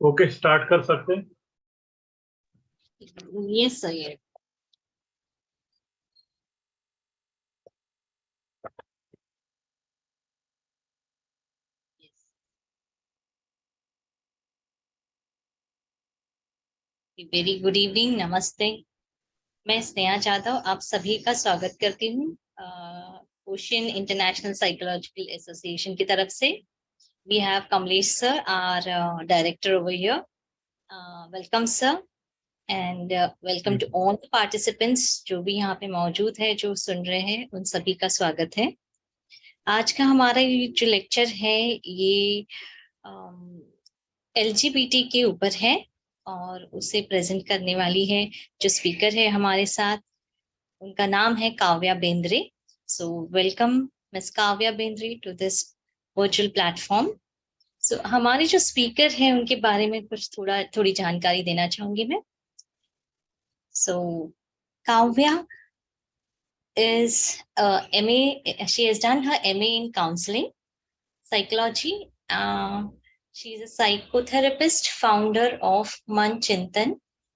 Okay, start कर सकते हैं। Yes sir. ये वेरी गुड इवनिंग, नमस्ते। मैं स्नेहा जाधव आप सभी का स्वागत करती हूँ ओशियन इंटरनेशनल साइकोलॉजिकल एसोसिएशन की तरफ से। We have Kamlesh sir our director over here. Welcome sir and welcome to all the participants जो भी यहाँ पे मौजूद है, जो सुन रहे हैं, उन सभी का स्वागत है। आज का हमारा ये जो लेक्चर है ये LGBT के ऊपर है और उसे प्रेजेंट करने वाली है जो स्पीकर है हमारे साथ, उनका नाम है Kavya Bendre. So welcome miss Kavya Bendre to this virtual platform. So हमारे जो स्पीकर हैं उनके बारे में कुछ थोड़ी जानकारी देना चाहूंगी मैं। सो Kavya is MA, she has done her MA in counseling psychology. She is a psychotherapist, founder of Mann, Chintan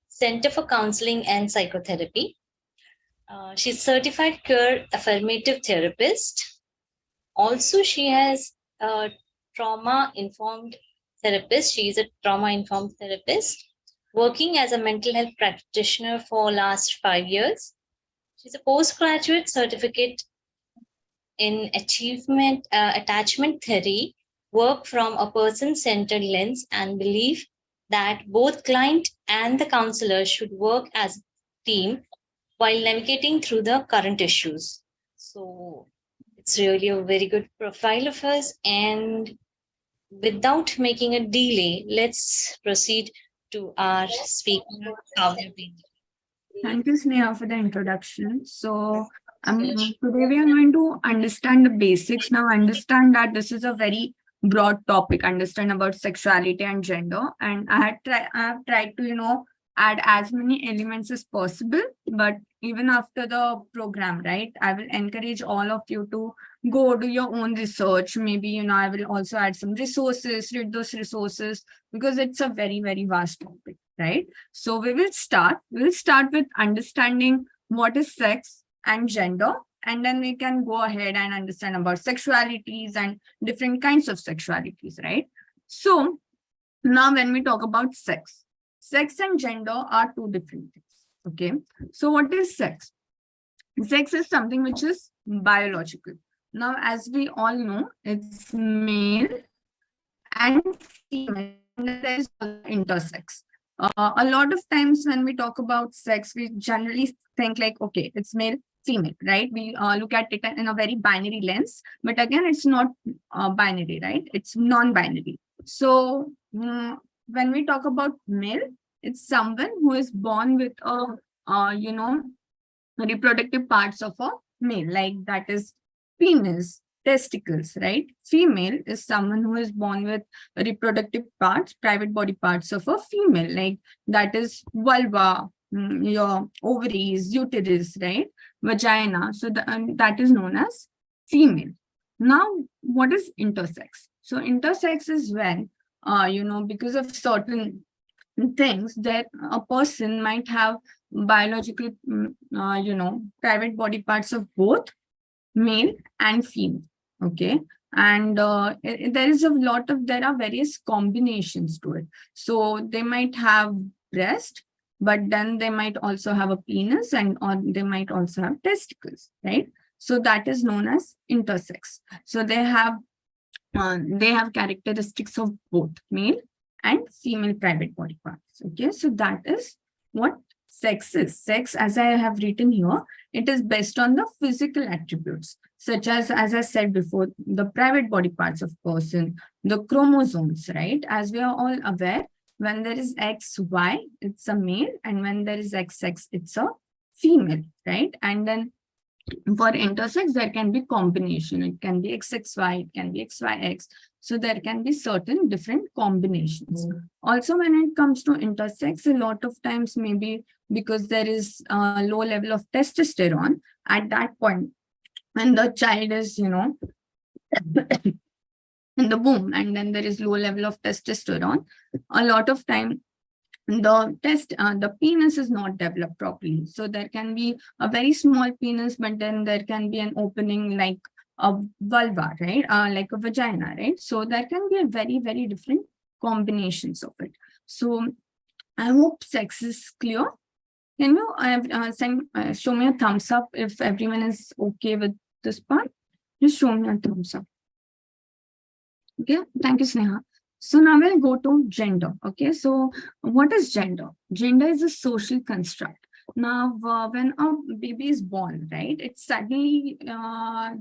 Center for Counselling and Psychotherapy. She's certified queer affirmative therapist. Also, she has a trauma-informed therapist. She is a trauma-informed therapist working as a mental health practitioner for last 5 years. She's a postgraduate certificate in achievement attachment theory, work from a person-centered lens, and believe that both client and the counselor should work as a team while navigating through the current issues. So it's really a very good profile of hers. And without making a delay, let's proceed to our speaker, Kavya Bendre. Thank you, Sneha, for the introduction. So, today we are going to understand the basics. Now, understand that this is a very broad topic, understand about sexuality and gender. And I have tried to, add as many elements as possible. But even after the program, right, I will encourage all of you to go do your own research. Maybe, I will also add some resources, read those resources, because it's a very, very vast topic, right? So we'll start with understanding what is sex and gender, and then we can go ahead and understand about sexualities and different kinds of sexualities, right? So now when we talk about sex and gender are two different things. Okay, so what is sex? Sex is something which is biological. Now, as we all know, it's male and female, and there is intersex. A lot of times when we talk about sex, we generally think like, okay, it's male, female, right? We look at it in a very binary lens, but again, it's not binary, right? It's non-binary. So when we talk about male, it's someone who is born with reproductive parts of a male, like that is penis, testicles, right? Female is someone who is born with reproductive parts, private body parts of a female, like that is vulva, your ovaries, uterus, right? Vagina. So that is known as female. Now, what is intersex? So intersex is when, because of certain things that a person might have biological, private body parts of both male and female. Okay, and there are various combinations to it. So they might have breast, but then they might also have a penis, and or they might also have testicles, right? So that is known as intersex. So they have characteristics of both male and female private body parts. Okay, so that is what sex is. Sex, as I have written here, it is based on the physical attributes, such as I said before, the private body parts of person, the chromosomes, right? As we are all aware, when there is XY, it's a male, and when there is XX, it's a female, right? And then for intersex, there can be combination. It can be XXY, it can be XYX. So there can be certain different combinations. Also, when it comes to intersex, a lot of times maybe because there is a low level of testosterone at that point, when the child is, in the womb, and then there is low level of testosterone, a lot of time the penis is not developed properly. So there can be a very small penis, but then there can be an opening like a vulva, right? Like a vagina, right? So there can be a very, very different combinations of it. So I hope sex is clear. Can you show me a thumbs up if everyone is okay with this part? Just show me a thumbs up. Okay, thank you, Sneha. So now we'll go to gender. Okay, so what is gender? Gender is a social construct. Now, when a baby is born, right, it's suddenly a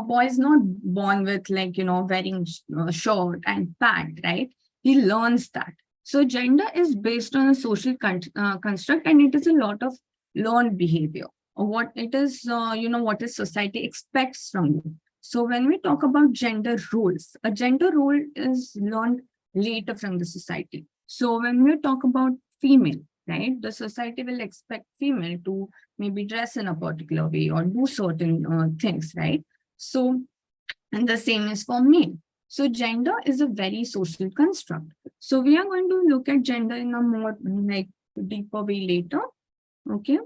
boy is not born with like wearing short and pant, right? He learns that. So gender is based on a social construct, and it is a lot of learned behavior. What it is, what is society expects from you. So when we talk about gender roles, a gender role is learned later from the society. So when we talk about female, right, the society will expect female to maybe dress in a particular way or do certain things, right? So, and the same is for male. So gender is a very social construct. So we are going to look at gender in a more like deeper way later. Okay.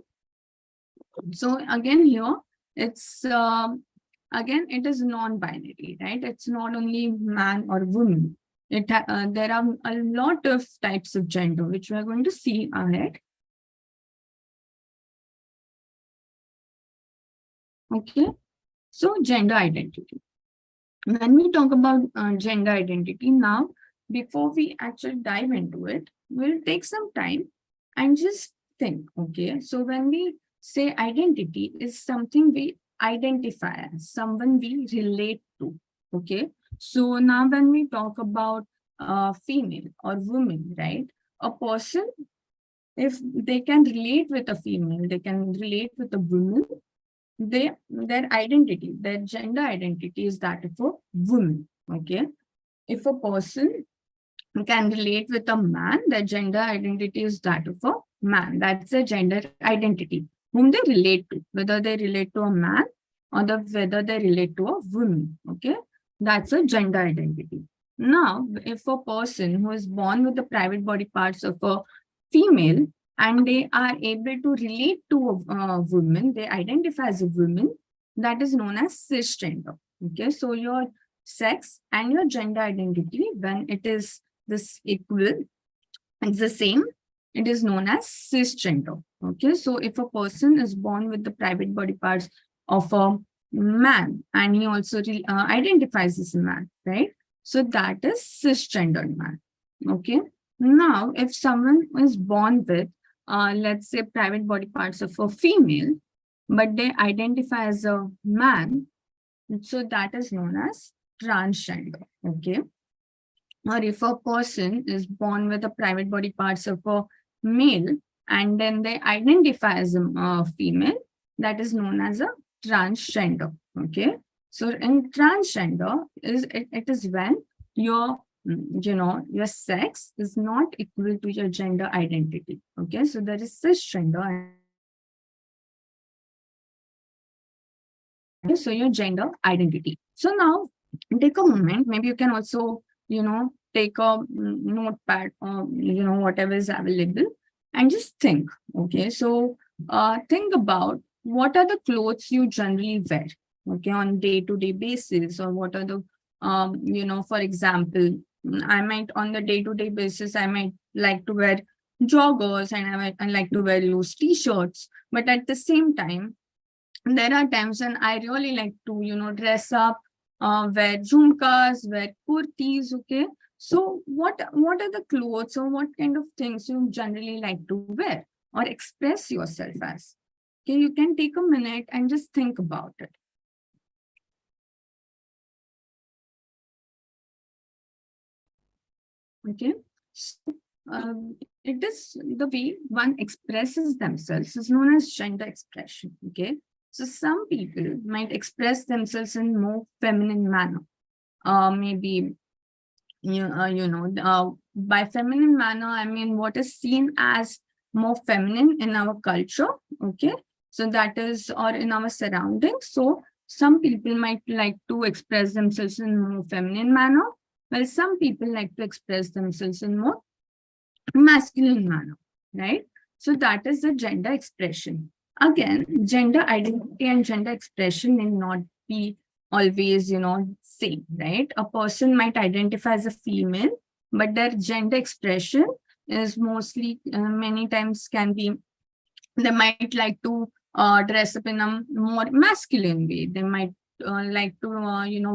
So again here, it's again, it is non-binary, right? It's not only man or woman. There are a lot of types of gender, which we are going to see ahead. Okay, so gender identity. When we talk about gender identity now, before we actually dive into it, we'll take some time and just think, okay? So when we say identity is something we identify as, someone we relate to, okay? So now when we talk about female or woman, right? A person, if they can relate with a female, they can relate with a woman, their identity, their gender identity is that of a woman. Okay. If a person can relate with a man, their gender identity is that of a man. That's a gender identity, whom they relate to, whether they relate to a man or whether they relate to a woman. Okay. That's a gender identity. Now, if a person who is born with the private body parts of a female and they are able to relate to a woman, they identify as a woman, that is known as cisgender. Okay, so your sex and your gender identity, when it is this equal, it's the same, it is known as cisgender. Okay, so if a person is born with the private body parts of a man and he also identifies as a man, right? So that is cisgendered man. Okay, now if someone is born with let's say private body parts of a female, but they identify as a man, so that is known as transgender. Okay, or if a person is born with the private body parts of a male and then they identify as a female, that is known as a transgender. Okay, so in transgender it is when your your sex is not equal to your gender identity. Okay, so there is cisgender. So your gender identity. So now take a moment. Maybe you can also take a notepad or whatever is available and just think. Okay, so think about what are the clothes you generally wear, okay, on day-to-day basis, or what are the for example, I might on the day-to-day basis I might like to wear joggers and I like to wear loose t-shirts, but at the same time there are times when I really like to dress up, wear jhumkas, wear kurtis. Okay, so what are the clothes or what kind of things you generally like to wear or express yourself as? Okay, you can take a minute and just think about it. Okay, so, it is the way one expresses themselves is known as gender expression. Okay, so some people might express themselves in more feminine manner. Maybe by feminine manner, I mean what is seen as more feminine in our culture. Okay, so that is, or in our surroundings. So Some people might like to express themselves in more feminine manner, while some people like to express themselves in more masculine manner, right? So that is the gender expression. Again, gender identity and gender expression may not be always, same, right? A person might identify as a female, but their gender expression is mostly, many times can be, they might like to dress up in a more masculine way. They might like to,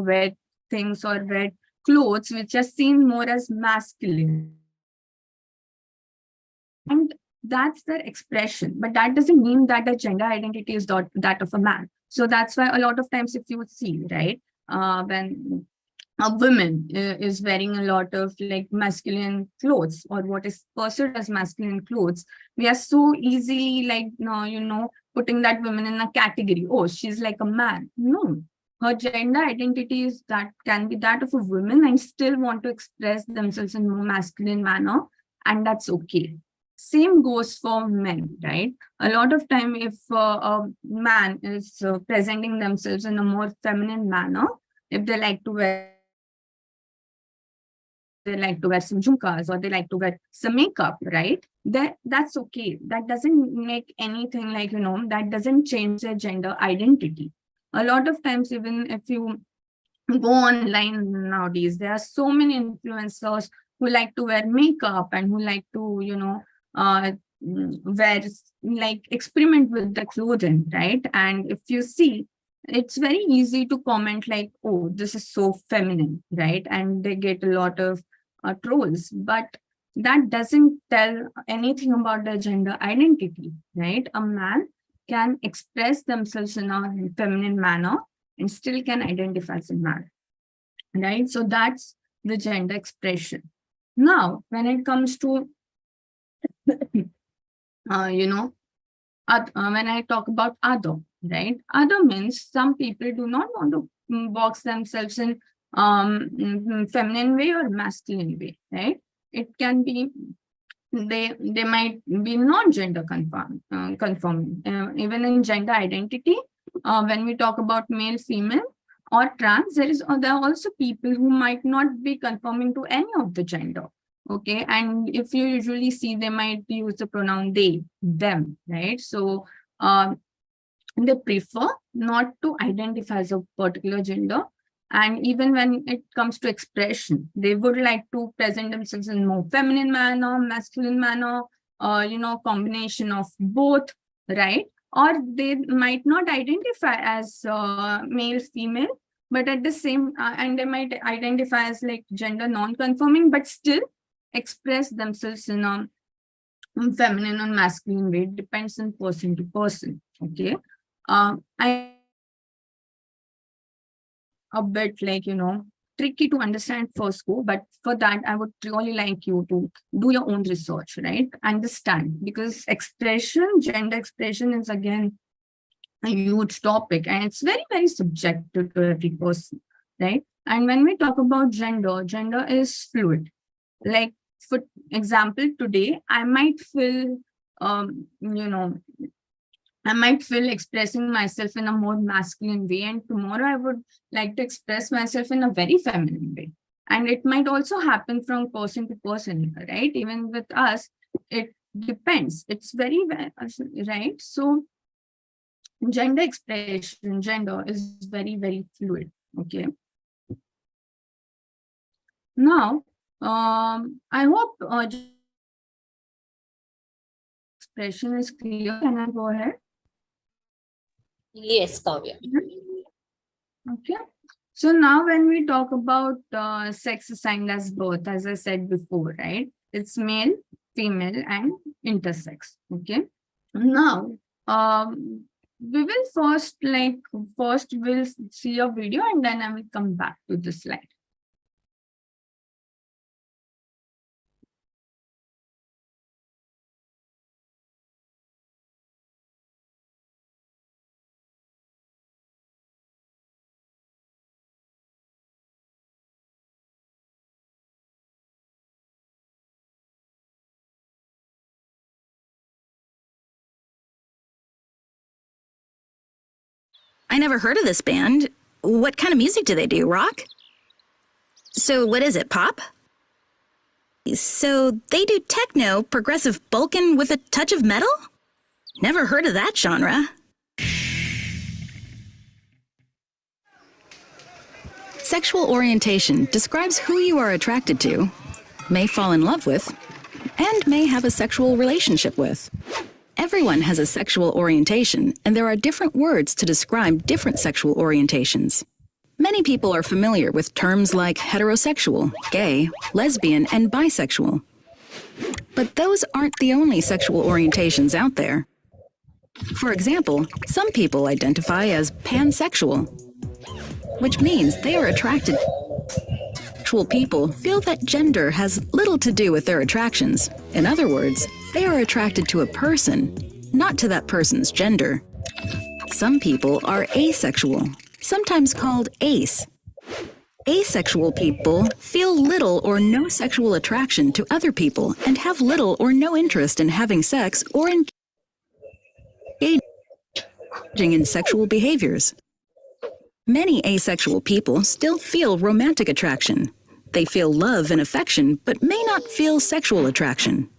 wear things or wear clothes which are seen more as masculine, and that's their expression, but that doesn't mean that the gender identity is that of a man. So that's why a lot of times, if you see, right, when a woman is wearing a lot of like masculine clothes, or what is perceived as masculine clothes, we are so easily like, no, putting that woman in a category. Oh, she's like a man. No, her gender identity is that can be that of a woman and still want to express themselves in more masculine manner, and that's okay. Same goes for men, right? A lot of time, if a man is presenting themselves in a more feminine manner, if they like to wear some jhumkas, or they like to wear some makeup, right? That's okay. That doesn't make anything like, that doesn't change their gender identity. A lot of times, even if you go online nowadays, there are so many influencers who like to wear makeup and who like to, uh, wear, like, experiment with the clothing, right? And if you see, it's very easy to comment like, oh, this is so feminine, right? And they get a lot of trolls, but that doesn't tell anything about their gender identity, right? A man can express themselves in a feminine manner and still can identify as a man, right? So that's the gender expression. Now, when it comes to, you know, when I talk about other, right? Other means some people do not want to box themselves in feminine way or masculine way, right? It can be, they might be non-gender conforming. Even in gender identity, when we talk about male, female, or trans, there are also people who might not be conforming to any of the gender. Okay, and if you usually see, they might use the pronoun they, them, right? So they prefer not to identify as a particular gender. And even when it comes to expression, they would like to present themselves in more feminine manner, masculine manner, combination of both, right? Or they might not identify as male, female, but at the same, and they might identify as like gender non-conforming, but still express themselves in a feminine or masculine way. It depends on person to person. Okay. I a bit like, tricky to understand first go, but for that, I would really like you to do your own research, right? Understand, because gender expression is again a huge topic, and it's very, very subjective to every person, right? And when we talk about gender is fluid. Like, for example, today I might feel, um, you know, I might feel expressing myself in a more masculine way, and tomorrow I would like to express myself in a very feminine way. And it might also happen from person to person, right? Even with us, it depends. It's right? So, gender expression, gender is very, very fluid. Okay. Now, I hope expression is clear. Can I go ahead? Yes, Kavya. Okay. So now when we talk about sex assigned as birth, as I said before, right? It's male, female, and intersex. Okay. Now, we will first we'll see a video, and then I will come back to the slide. I never heard of this band. What kind of music do they do, rock? So what is it, pop? So they do techno, progressive Balkan with a touch of metal? Never heard of that genre. Sexual orientation describes who you are attracted to, may fall in love with, and may have a sexual relationship with. Everyone has a sexual orientation, and there are different words to describe different sexual orientations. Many people are familiar with terms like heterosexual, gay, lesbian, and bisexual. But those aren't the only sexual orientations out there. For example, some people identify as pansexual, which means they are attracted. Sexual people feel that gender has little to do with their attractions. In other words, they are attracted to a person, not to that person's gender. Some people are asexual, sometimes called ace. Asexual people feel little or no sexual attraction to other people and have little or no interest in having sex or engaging in sexual behaviors. Many asexual people still feel romantic attraction. They feel love and affection, but may not feel sexual attraction.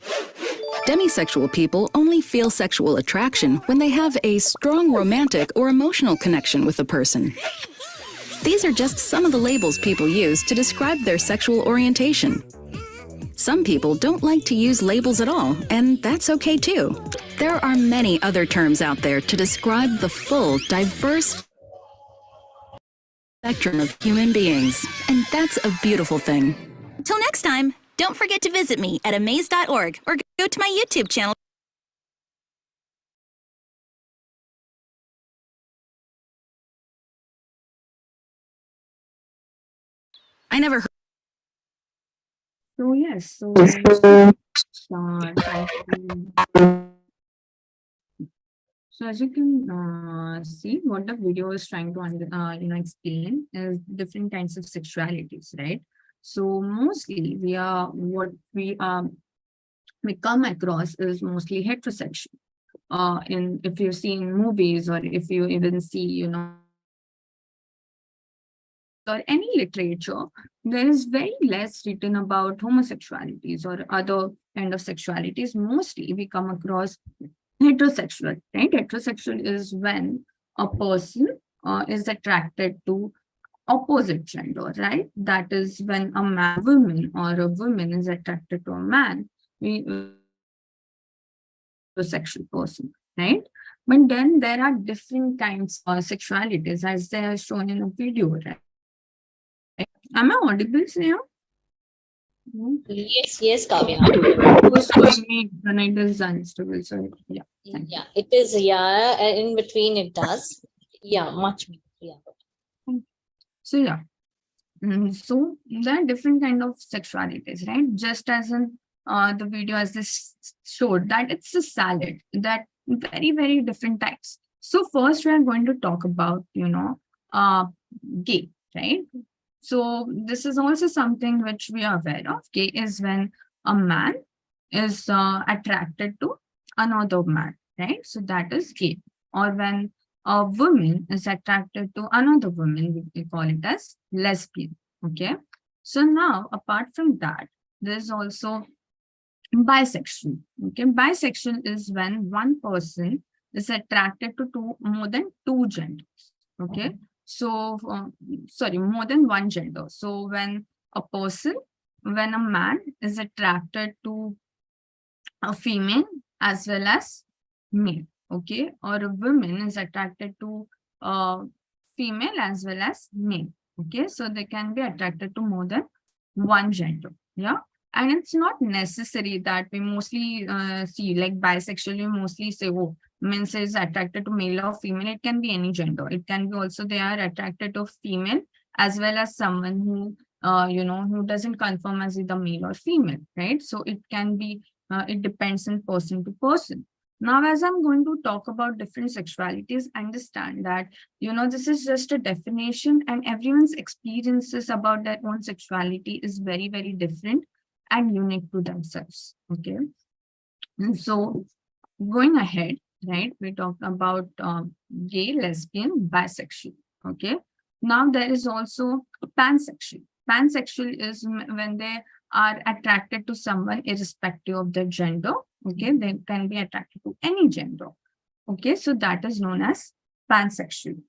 Demisexual people only feel sexual attraction when they have a strong romantic or emotional connection with a person. These are just some of the labels people use to describe their sexual orientation. Some people don't like to use labels at all, and that's okay too. There are many other terms out there to describe the full, diverse spectrum of human beings, and that's a beautiful thing. Till next time, don't forget to visit me at amaze.org or go to my YouTube channel. I never heard. So yes, so try to- so as you can see, what the video is trying to explain is different kinds of sexualities, right? So mostly what we come across is mostly heterosexual. If you see in movies, or if you even see, or any literature, there is very less written about homosexualities or other kind of sexualities. Mostly we come across heterosexual, right? Heterosexual is when a person is attracted to opposite gender, right? That is when a woman or a woman is attracted to a man, we heterosexual person, right? But then there are different kinds of sexualities as they are shown in a video, right? Am I audible, Sneha? Yes, Kavya. Was showing me when it is unstable. So yeah. Yeah, it is. Yeah, in between it does. Yeah, much. Yeah. So yeah. So there are different kind of sexualities, right? Just as in the video as this showed, that it's a salad, that very, very different types. So first we are going to talk about, gay, right? So this is also something which we are aware of. Gay is when a man is attracted to another man, right? So that is gay. Or when a woman is attracted to another woman, we call it as lesbian. Okay. So now, apart from that, there's also bisexual. Okay. Bisexual is when one person is attracted to more than two genders. Okay. So, sorry, more than one gender. So when a man is attracted to a female as well as male, okay, or a woman is attracted to a female as well as male, okay, so they can be attracted to more than one gender, yeah. And it's not necessary that we mostly see like bisexual, you mostly say, oh, men is attracted to male or female. It can be any gender. It can be also they are attracted to female as well as someone who who doesn't confirm as either male or female, right? So it can be it depends on person to person. Now, as I'm going to talk about different sexualities, understand that, this is just a definition and everyone's experiences about their own sexuality is very, very different and unique to themselves. Okay. And so going ahead, right? We talked about gay, lesbian, bisexual. Okay. Now there is also pansexual. Pansexual is when they are attracted to someone irrespective of their gender. Okay, they can be attracted to any gender. Okay, so that is known as pansexual.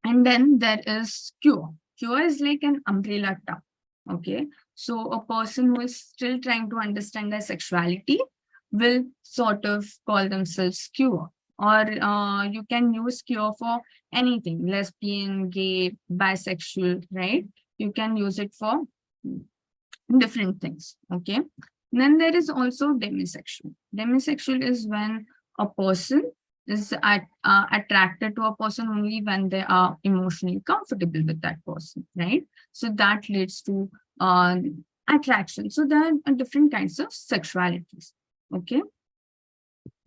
And then there is queer. Queer is like an umbrella term. Okay, so a person who is still trying to understand their sexuality will sort of call themselves queer. Or you can use queer for anything, lesbian, gay, bisexual, right? You can use it for different things. Okay. Then there is also demisexual. Demisexual is when a person is attracted to a person only when they are emotionally comfortable with that person, right? So that leads to attraction. So there are different kinds of sexualities. Okay.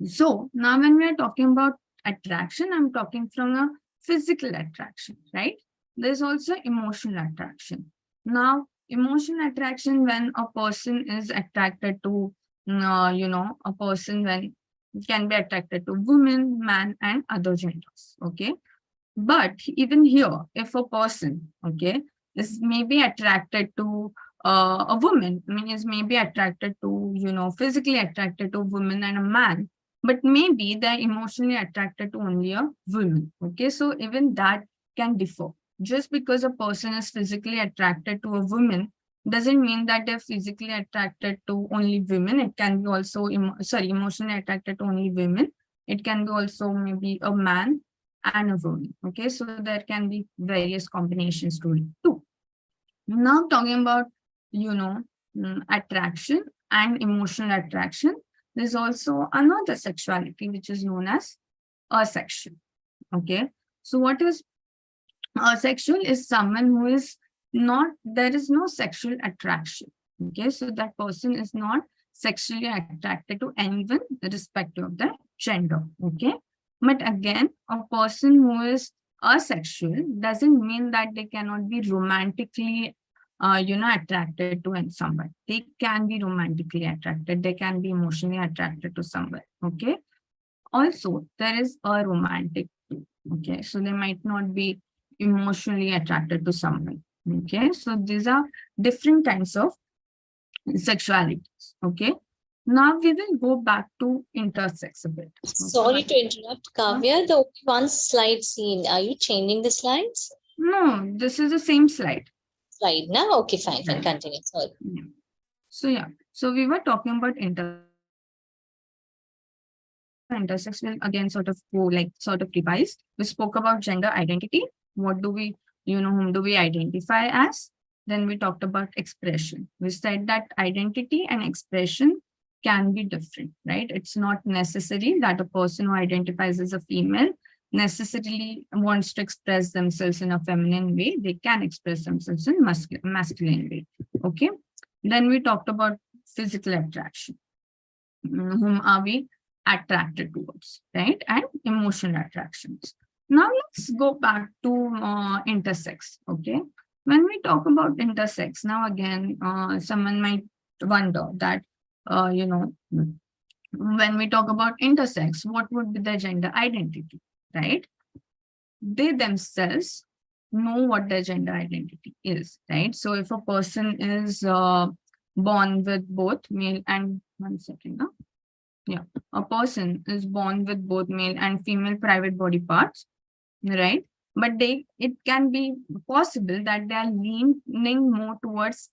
So now when we are talking about attraction, I'm talking from a physical attraction, right? There's also emotional attraction. Now, emotional attraction when a person is attracted to, a person when can be attracted to women, man, and other genders. Okay. But even here, if a person, okay, is maybe attracted to a woman, I mean, is maybe attracted to, physically attracted to a woman and a man, but maybe they're emotionally attracted to only a woman. Okay, so even that can differ. Just because a person is physically attracted to a woman doesn't mean that they're physically attracted to only women. It can be also, emotionally attracted to only women. It can be also maybe a man and a woman. Okay, so there can be various combinations to it too. Now talking about, attraction and emotional attraction, there's also another sexuality which is known as asexual. Okay, so what is asexual? Is someone who is not, there is no sexual attraction. Okay, so that person is not sexually attracted to anyone irrespective of their gender. Okay, but again, a person who is asexual doesn't mean that they cannot be romantically attracted to someone. They can be romantically attracted, they can be emotionally attracted to someone. Okay, also there is a romantic too. Okay, so they might not be emotionally attracted to someone. Okay, so these are different kinds of sexualities. Okay, now we will go back to intersex a bit. Sorry to interrupt, Kavya. The only one slide seen. Are you changing the slides? No, this is the same slide. Slide now? Okay, fine. Continue. Sorry. Yeah. So we were talking about intersex will again sort of go like sort of revise. We spoke about gender identity. What do we, whom do we identify as? Then we talked about expression. We said that identity and expression can be different, right? It's not necessary that a person who identifies as a female necessarily wants to express themselves in a feminine way. They can express themselves in masculine way. Okay. Then we talked about physical attraction. Whom are we attracted towards, right? And emotional attractions. Now let's go back to intersex. Okay, when we talk about intersex, now again, someone might wonder that, when we talk about intersex, what would be their gender identity, right? They themselves know what their gender identity is, right? So if a person is born with both male and, one second, no? Yeah, a person is born with both male and female private body parts, right? But it can be possible that they are leaning more towards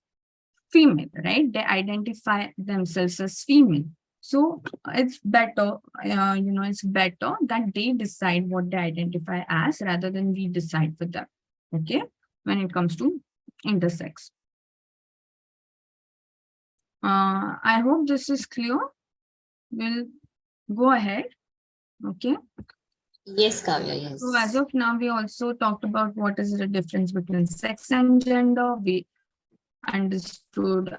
female, right? They identify themselves as female. So it's better, it's better that they decide what they identify as rather than we decide for them. Okay, when it comes to intersex. I hope this is clear. We'll go ahead. Okay. Yes, Kavya, yes. So as of now, we also talked about what is the difference between sex and gender. We understood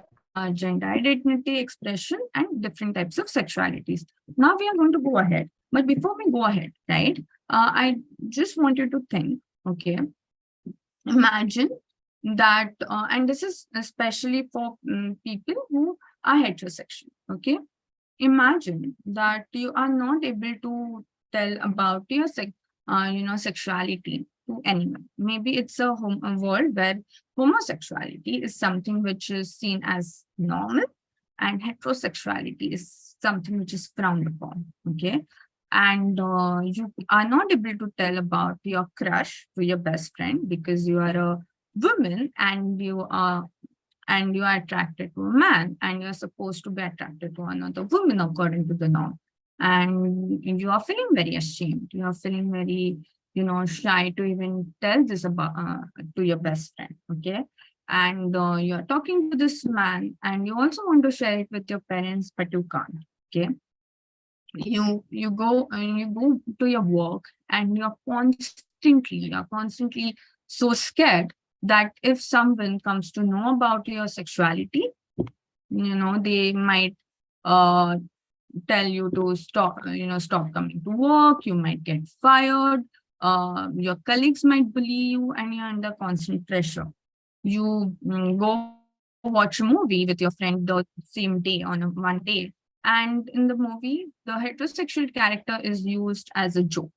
gender identity, expression, and different types of sexualities. Now we are going to go ahead. But before we go ahead, right, I just want you to think, okay, imagine that, and this is especially for people who are heterosexual, okay? imagine that you are not able to tell about your sexuality to anyone. Maybe it's a world where homosexuality is something which is seen as normal and heterosexuality is something which is frowned upon. Okay. And you are not able to tell about your crush to your best friend because you are a woman and you are attracted to a man and you're supposed to be attracted to another woman according to the norm, and you are feeling very ashamed, you are feeling very shy to even tell this about to your best friend. Okay. And you're talking to this man and you also want to share it with your parents but you can't. Okay. You go to your work and you're constantly so scared that if someone comes to know about your sexuality, they might uh tell you to stop coming to work, you might get fired, your colleagues might bully you, and you're under constant pressure. You go watch a movie with your friend the same day on one day, and in the movie the heterosexual character is used as a joke.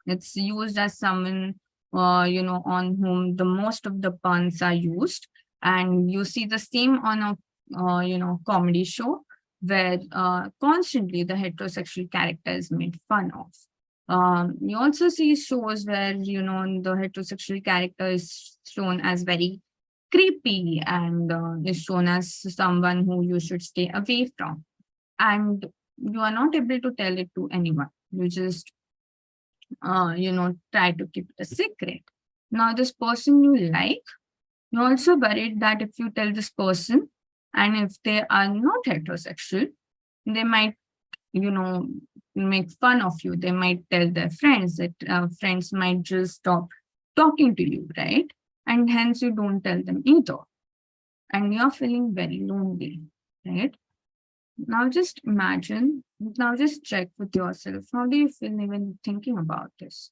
It's used as someone on whom the most of the puns are used, and you see the same on a comedy show where constantly the heterosexual character is made fun of. You also see shows where the heterosexual character is shown as very creepy and is shown as someone who you should stay away from, and you are not able to tell it to anyone. You just try to keep it a secret. Now this person you like, you're also worried that if you tell this person and if they are not heterosexual, they might you know make fun of you. They might tell their friends that friends might just stop talking to you, right? And hence you don't tell them either, and you're feeling very lonely, right? Now just imagine, now just check with yourself, how do you feel even thinking about this?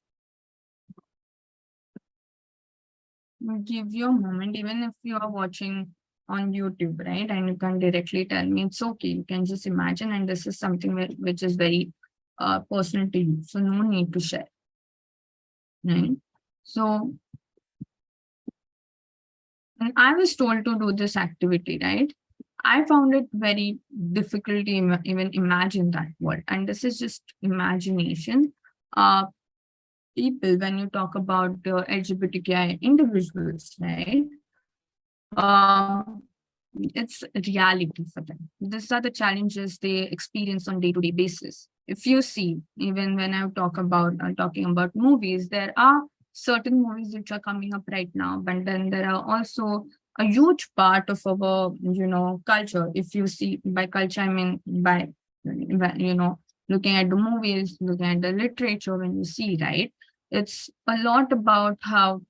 Give you a moment, even if you are watching on YouTube, right? And you can directly tell me, it's okay. You can just imagine, and this is something which is very personal to you. So no need to share, right? So when I was told to do this activity, right? I found it very difficult to even imagine that world. And this is just imagination. Uh, People, when you talk about the LGBTQIA individuals, right? It's reality for them. These are the challenges they experience on day-to-day basis. If you see, even when I talking about movies, there are certain movies which are coming up right now, but then there are also a huge part of our culture. If you see, by culture I mean by looking at the movies, looking at the literature, when you see, right, it's a lot about how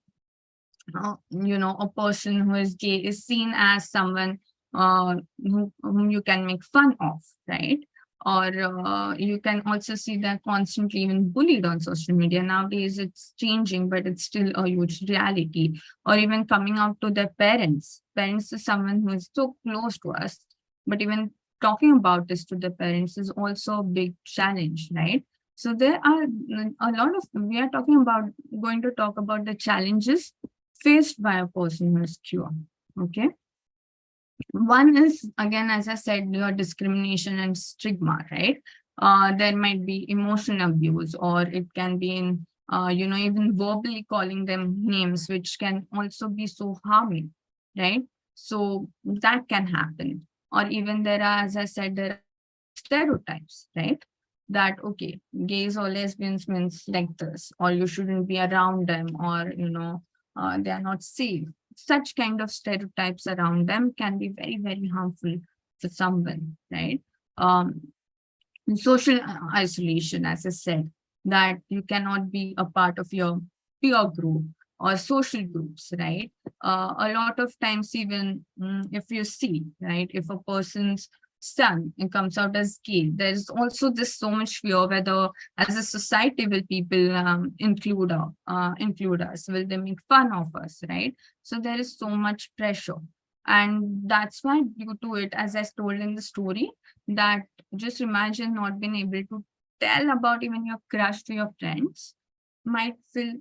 a person who is gay is seen as someone whom you can make fun of, right? Or you can also see that constantly even bullied on social media. Nowadays, it's changing, but it's still a huge reality. Or even coming out to their parents. Parents is someone who is so close to us, but even talking about this to the parents is also a big challenge, right? So there are a lot of, we are going to talk about the challenges faced by a person who is queer. Okay. One is, again, as I said, your discrimination and stigma, right? There might be emotional abuse, or it can be in, even verbally calling them names, which can also be so harming, right? So that can happen. Or even there are, as I said, there are stereotypes, right? That, okay, gays or lesbians means like this, or you shouldn't be around them, or, they are not safe. Such kind of stereotypes around them can be very, very harmful for someone, right? Um, Social isolation, as I said, that you cannot be a part of your peer group or social groups, right? A lot of times, even if you see, right, if a person's son comes out as gay, there's also this so much fear whether, as a society, will people include us? Will they make fun of us, right? So there is so much pressure. And that's why due to it, as I told in the story, that just imagine not being able to tell about even your crush to your friends might feel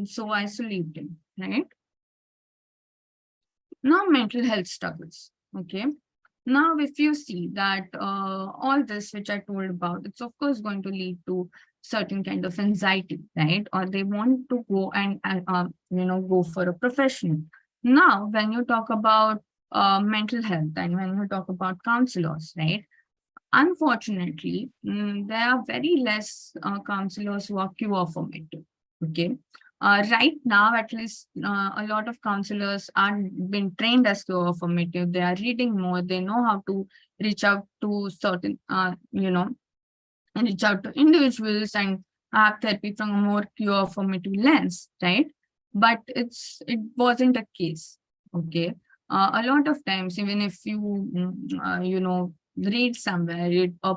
so isolating, right? Now, mental health struggles. Okay. Now, if you see that all this which I told about, it's of course going to lead to certain kind of anxiety, right? Or they want to go and go for a professional. Now, when you talk about mental health and when you talk about counselors, right? Unfortunately, there are very less counselors who are cure formative. Okay. Right now, at least a lot of counselors are being trained as cure formative. They are reading more. They know how to reach out to certain, and reach out to individuals and have therapy from a more cure formative lens, right? But it wasn't a case. Okay. A lot of times, even if you read somewhere, read a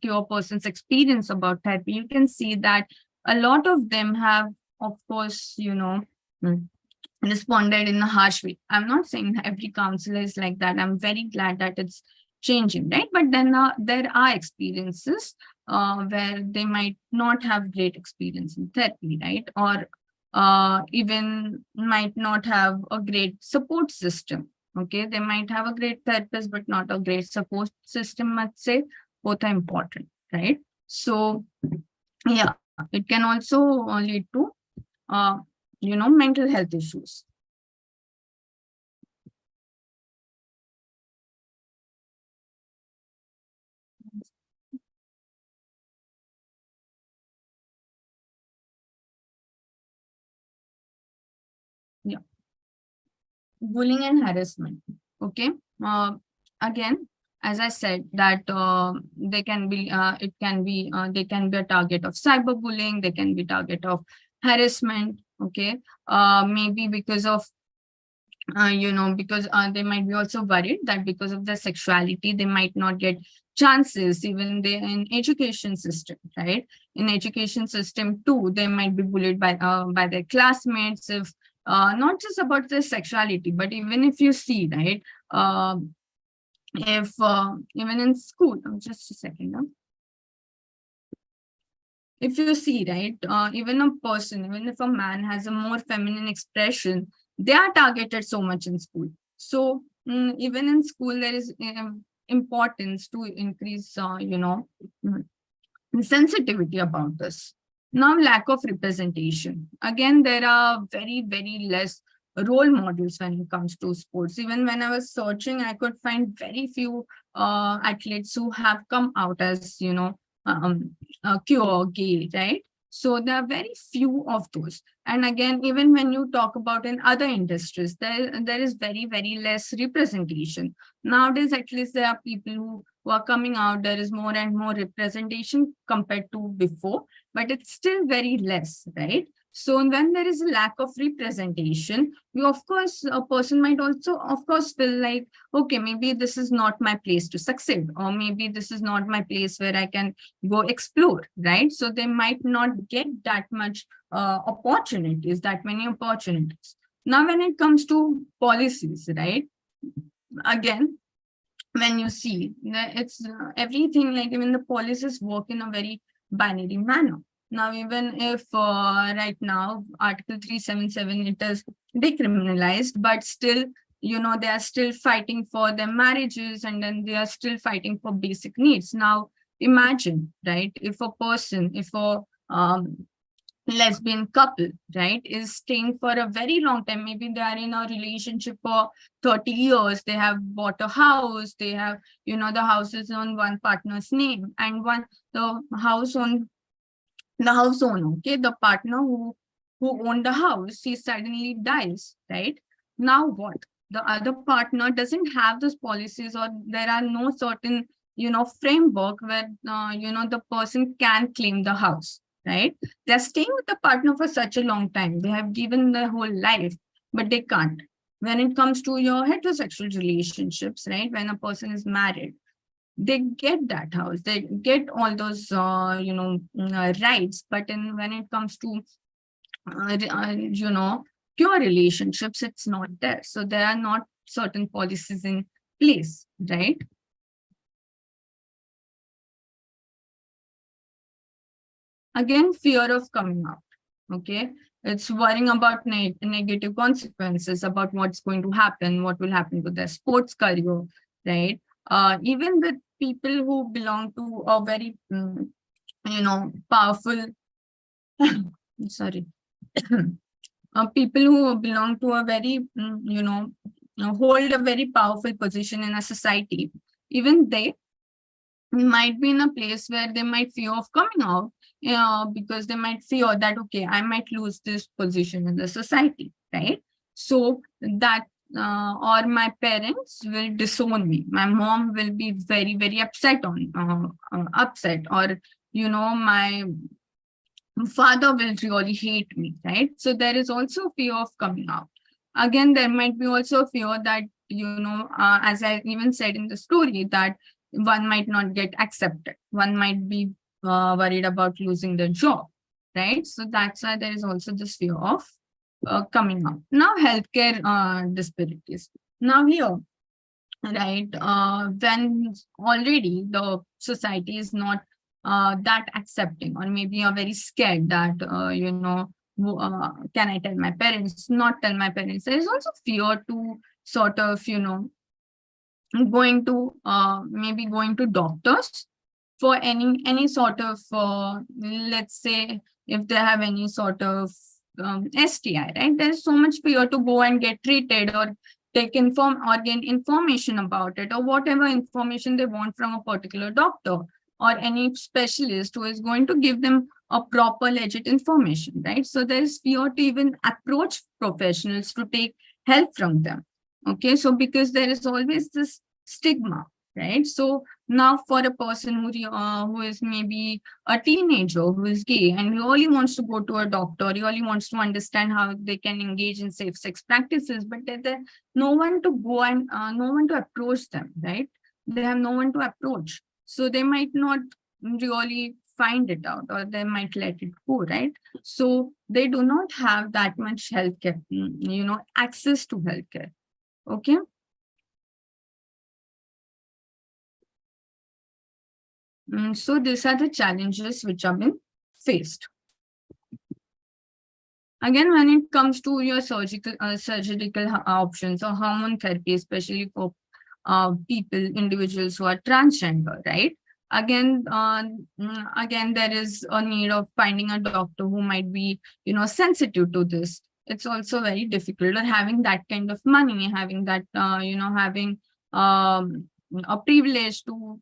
cure person's experience about therapy, you can see that a lot of them have, of course, mm, responded in a harsh way. I'm not saying every counselor is like that. I'm very glad that it's changing, right? But then there are experiences where they might not have great experience in therapy, right? Or even might not have a great support system. Okay, they might have a great therapist, but not a great support system, let's say. Both are important, right? So, yeah, it can also lead to, uh, mental health issues. Yeah, bullying and harassment. Okay. Again, as I said, that they can be, they can be a target of cyberbullying. They can be target of harassment. Okay. Maybe because of because they might be also worried that because of their sexuality, they might not get chances even they in education system, right? In education system too, they might be bullied by their classmates if not just about their sexuality, but even if you see, right, if even in school, just a second now. If you see, right, even a person, even if a man has a more feminine expression, they are targeted so much in school. So even in school, there is importance to increase, mm, sensitivity about this. Now, lack of representation. Again, there are very, very less role models when it comes to sports. Even when I was searching, I could find very few athletes who have come out as, queer, gay, right? So there are very few of those. And again, even when you talk about in other industries, there is very, very less representation. Nowadays, at least there are people who are coming out. There is more and more representation compared to before, but it's still very less, right? So when there is a lack of representation, you, of course, a person might also, of course, feel like, okay, maybe this is not my place to succeed, or maybe this is not my place where I can go explore, right? So they might not get that much opportunities, that many opportunities. Now, when it comes to policies, right? Again, when you see it's everything, like even the policies work in a very binary manner. Now, even if right now Article 377, it is decriminalized, but still, they are still fighting for their marriages, and then they are still fighting for basic needs. Now, imagine, right, if a lesbian couple, right, is staying for a very long time. Maybe they are in a relationship for 30 years. They have bought a house. They have, the house is on one partner's name, and the house owner, okay, the partner who owned the house, he suddenly dies, right? Now what? The other partner doesn't have those policies, or there are no certain, framework where, the person can claim the house, right? They're staying with the partner for such a long time. They have given their whole life, but they can't. When it comes to your heterosexual relationships, right? When a person is married, they get that house, they get all those rights, but when it comes to pure relationships, it's not there. So they are not certain policies in place, right? Again, fear of coming out. Okay, it's worrying about negative consequences, about what's going to happen, what will happen to their sports career, right? Even with people who belong to a very, powerful, sorry, people who belong to a very, hold a very powerful position in a society, even they might be in a place where they might fear of coming out, because they might fear that, okay, I might lose this position in the society, right? So that, or my parents will disown me. My mom will be very, very upset upset, or, my father will really hate me, right? So there is also fear of coming out. Again, there might be also fear that, as I even said in the story, that one might not get accepted. One might be worried about losing the job, right? So that's why there is also this fear of coming out. Now, healthcare disparities. Now here, right, when already the society is not that accepting, or maybe you're very scared that, can I tell my parents, not tell my parents. There is also fear to sort of, going to maybe going to doctors for any sort of, let's say, if they have any sort of STI, right? There's so much fear to go and get treated, or take or gain information about it, or whatever information they want from a particular doctor or any specialist who is going to give them a proper legit information, right? So there's fear to even approach professionals to take help from them. Okay, so because there is always this stigma, right? So now for a person who is maybe a teenager who is gay and really wants to go to a doctor, really wants to understand how they can engage in safe sex practices, but there's no one to go and no one to approach them, right? They have no one to approach. So they might not really find it out, or they might let it go, right? So they do not have that much healthcare, access to healthcare. Okay. So these are the challenges which have been faced. Again, when it comes to your surgical options or hormone therapy, especially for individuals who are transgender, right? Again, there is a need of finding a doctor who might be, sensitive to this. It's also very difficult, or having that kind of money, having that, having a privilege to,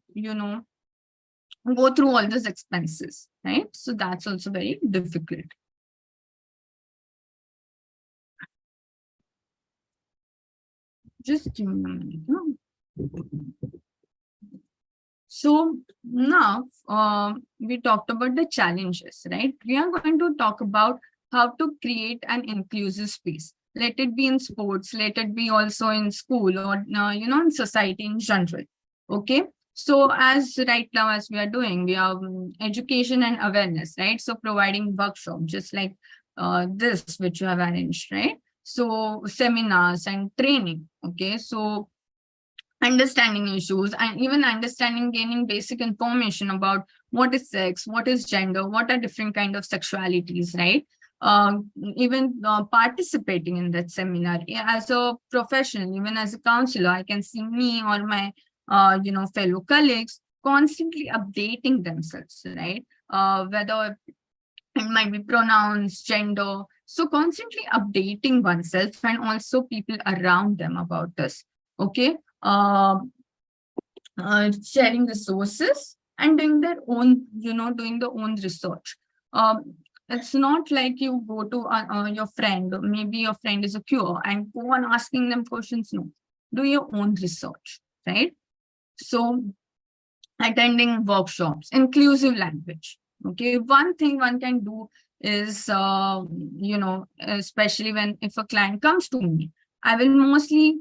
go through all those expenses, right? So that's also very difficult. Just give me a minute. So now we talked about the challenges, right? We are going to talk about how to create an inclusive space. Let it be in sports, let it be also in school, or in society in general. Okay. So as right now, as we are doing, we are education and awareness, right? So providing workshops, just like this, which you have arranged, right? So seminars and training. Okay. So understanding issues, and even gaining basic information about what is sex, what is gender, what are different kind of sexualities, right? Even participating in that seminar as a professional, even as a counselor, I can see me or my fellow colleagues constantly updating themselves, right? Whether it might be pronouns, gender, so constantly updating oneself and also people around them about this. Okay. Sharing resources and doing their own, doing the own research. It's not like you go to your friend, maybe your friend is a cure, and go on asking them questions. No, do your own research, right? So attending workshops, inclusive language. Okay, one thing one can do is, especially if a client comes to me, I will mostly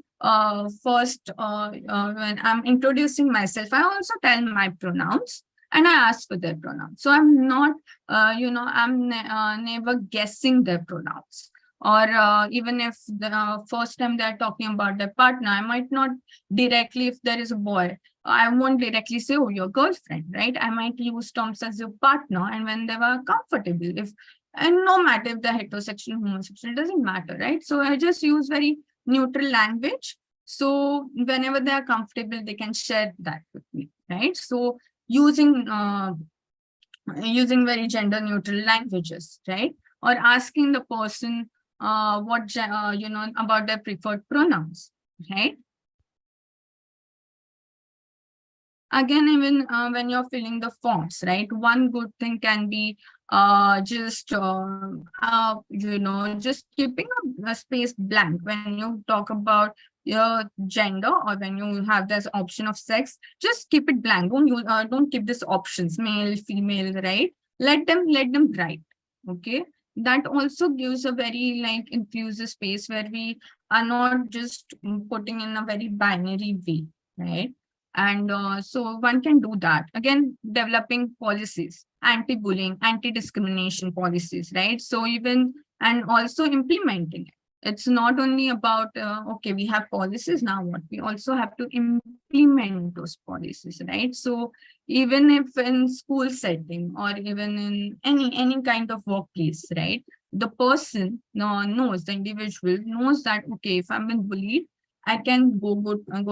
first, when I'm introducing myself, I also tell my pronouns and I ask for their pronouns. So I'm not, I'm never guessing their pronouns. or even if the first time they're talking about their partner, I might not directly, if there is a boy, I won't directly say, oh, your girlfriend, right? I might use terms as your partner, and when they were comfortable, if, and no matter if they're heterosexual, homosexual, it doesn't matter, right? So I just use very neutral language. So whenever they are comfortable, they can share that with me, right? So using using very gender neutral languages, right? Or asking the person about their preferred pronouns, right? Again, even when you're filling the forms, right? One good thing can be just keeping a space blank when you talk about your gender, or when you have this option of sex. Just keep it blank. Don't keep this options, male, female, right? Let them write. Okay, that also gives a very inclusive space where we are not just putting in a very binary way, right? And so one can do that. Again, developing policies, anti-bullying, anti-discrimination policies, right? So even, and also implementing it. It's not only about, okay, we have policies, now what? We also have to implement those policies, right? So even if in school setting, or even in any kind of workplace, right? The person knows, the individual knows that, okay, if I'm being bullied, I can go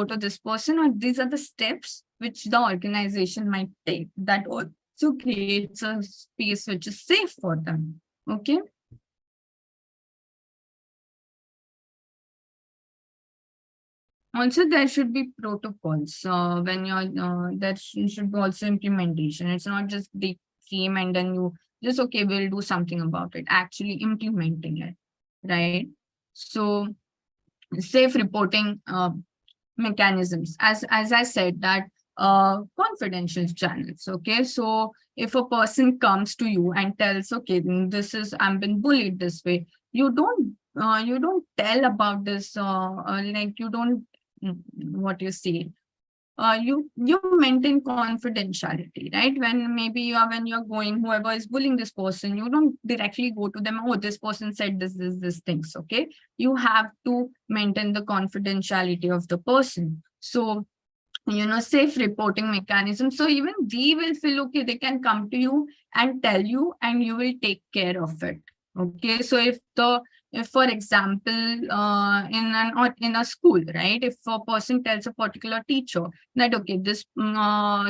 to this person, or these are the steps which the organization might take. That also creates a space which is safe for them. Okay. Also, there should be protocols when you're there should be also implementation. It's not just they came and then you just, okay, we'll do something about it. Actually implementing it, right? So safe reporting mechanisms, as I said, that confidential channels. Okay, so if a person comes to you and tells, okay, this is, I'm been bullied this way, you don't tell about this, you don't, what you say, you maintain confidentiality, right? When maybe when you're going, whoever is bullying this person, you don't directly go to them, oh, this person said this things. Okay, you have to maintain the confidentiality of the person. So safe reporting mechanism, so even they will feel okay, they can come to you and tell you, and you will take care of it. Okay, so if for example in a school, right, if a person tells a particular teacher that, okay, this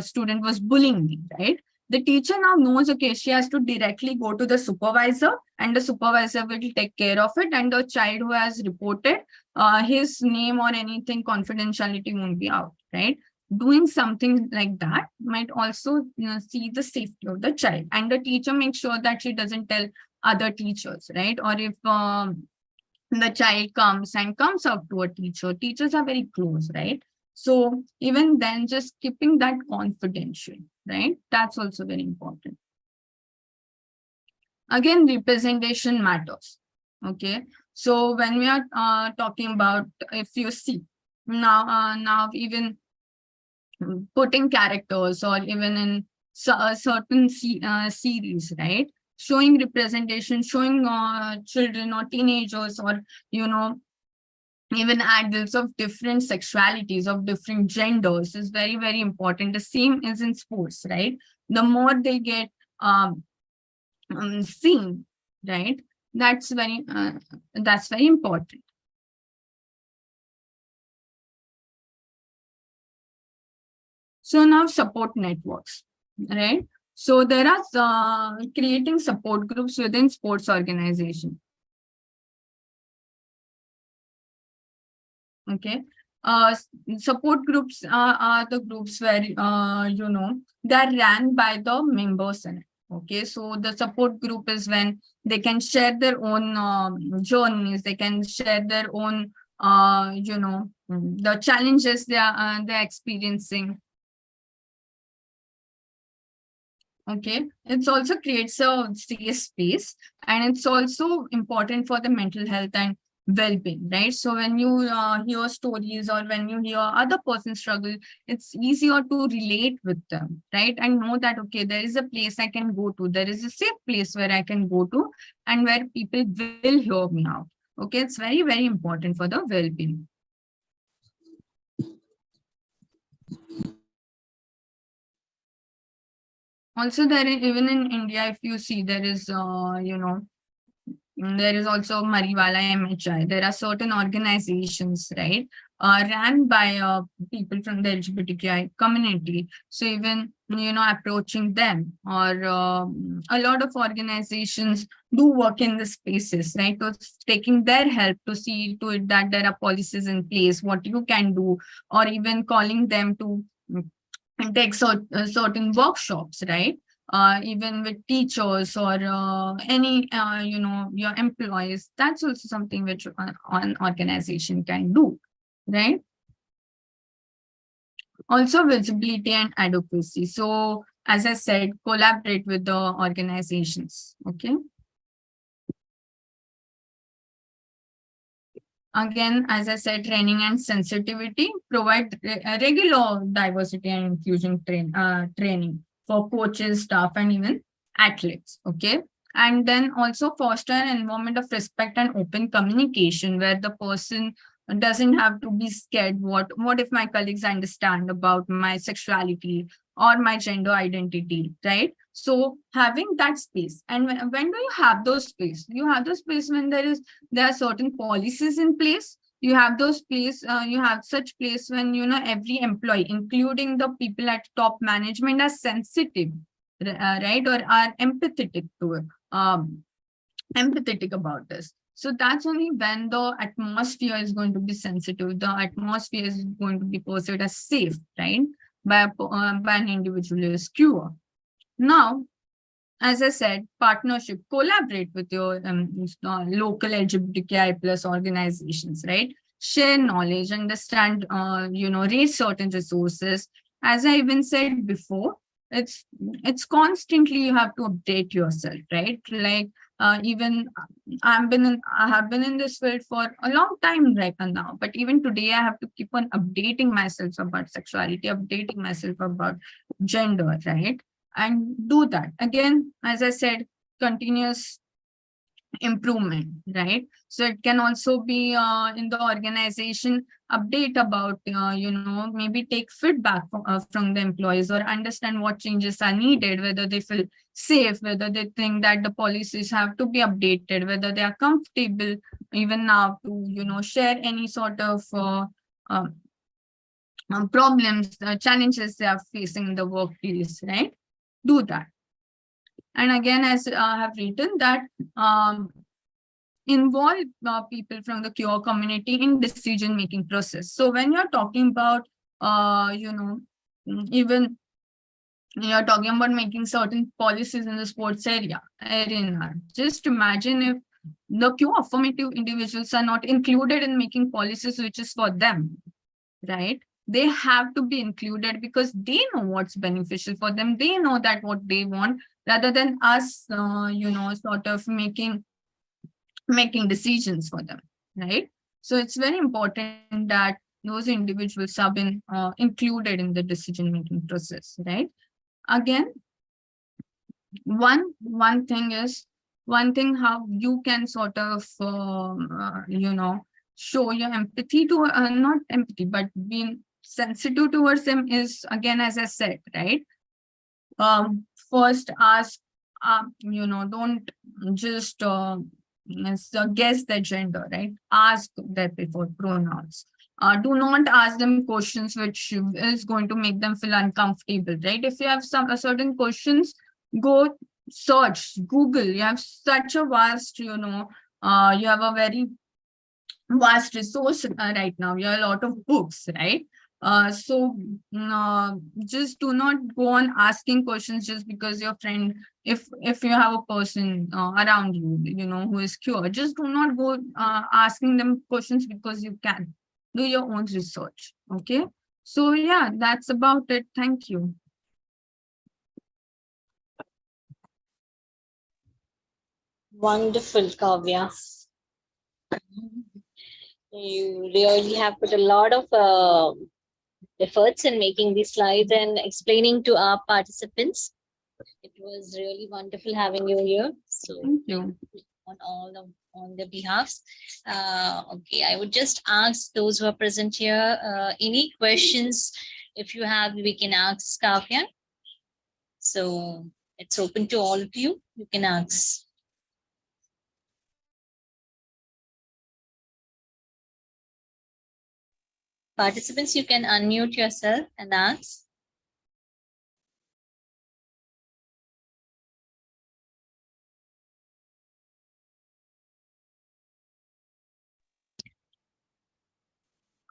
student was bullying me, right, the teacher now knows, okay, she has to directly go to the supervisor, and the supervisor will take care of it, and the child who has reported, his name or anything, confidentiality won't be out, right? Doing something like that might also see the safety of the child, and the teacher makes sure that she doesn't tell other teachers, right? Or if the child comes up to a teacher, teachers are very close, right? So even then, just keeping that confidential, right? That's also very important. Again, representation matters. Okay, so when we are talking about, if you see now even putting characters, or even in certain series, right, showing representation, showing children or teenagers, or even adults of different sexualities, of different genders, is very, very important. The same is in sports, right? The more they get seen, right, that's very important. So now support networks, right? So there are creating support groups within sports organization. Okay. Support groups are the groups where, they're ran by the members in it. Okay. So the support group is when they can share their own journeys, they can share their own, the challenges they're experiencing. Okay, it also creates a safe space, and it's also important for the mental health and well-being, right? So when you hear stories or when you hear other person's struggle, it's easier to relate with them, right? And know that, okay, there is a place I can go to, there is a safe place where I can go to, and where people will hear me out. Okay, it's very, very important for the well-being. Also, there is, even in India, if you see, there is, there is also Mariwala MHI. There are certain organizations, right, ran by people from the LGBTQI community. So even, approaching them, or a lot of organizations do work in the spaces, right? So it's taking their help to see to it that there are policies in place, what you can do, or even calling them to take certain workshops, right? Even with teachers or any, your employees. That's also something which an organization can do, right? Also, visibility and advocacy. So, as I said, collaborate with the organizations. Okay. Again, as I said, training and sensitivity, provide regular diversity and inclusion training for coaches, staff, and even athletes. Okay. And then also foster an environment of respect and open communication where the person doesn't have to be scared. What if my colleagues understand about my sexuality or my gender identity, right? So having that space. And when do you have those space? You have those space when there are certain policies in place. You have those place, you have such place when, every employee, including the people at top management, are sensitive, right, or are empathetic to it, empathetic about this. So that's only when the atmosphere is going to be sensitive, the atmosphere is going to be perceived as safe, right, by an individual who is queer. Now, as I said, partnership, collaborate with your local LGBTQI plus organizations, right? Share knowledge, understand, raise certain resources. As I even said before, it's constantly you have to update yourself, right? Like even I have been in this field for a long time right now, but even today I have to keep on updating myself about sexuality, updating myself about gender, right? And do that again, as I said, continuous improvement, right? So it can also be in the organization, update about, maybe take feedback from the employees, or understand what changes are needed, whether they feel safe, whether they think that the policies have to be updated, whether they are comfortable even now to, share any sort of uh, problems, challenges they are facing in the workplace, right? Do that. And again, as I have written that, involve people from the queer community in decision-making process. So when you're talking about, even you're talking about making certain policies in the sports arena, just imagine if the queer affirmative individuals are not included in making policies which is for them, right? They have to be included because they know what's beneficial for them. They know that what they want, rather than us, sort of making decisions for them, right? So it's very important that those individuals have been included in the decision-making process, right? Again, one thing how you can sort of, show your empathy to, not empathy, but being sensitive towards them is, again, as I said, right? First ask, don't just guess their gender, right? Ask their preferred pronouns. Do not ask them questions which is going to make them feel uncomfortable, right? If you have some certain questions, go search, Google. You have such a vast, you have a very vast resource right now. You have a lot of books, right? So just do not go on asking questions just because your friend, if you have a person around you, who is queer, just do not go asking them questions because you can. Do your own research. Okay. So yeah, that's about it. Thank you. Wonderful, Kavya. You really have put a lot of efforts in making these slides and explaining to our participants. It was really wonderful having you here. So Thank you. on all of on their behalfs. Okay, I would just ask those who are present here, any questions, if you have, we can ask Kavya. So it's open to all of you. You can ask. Participants, you can unmute yourself and ask.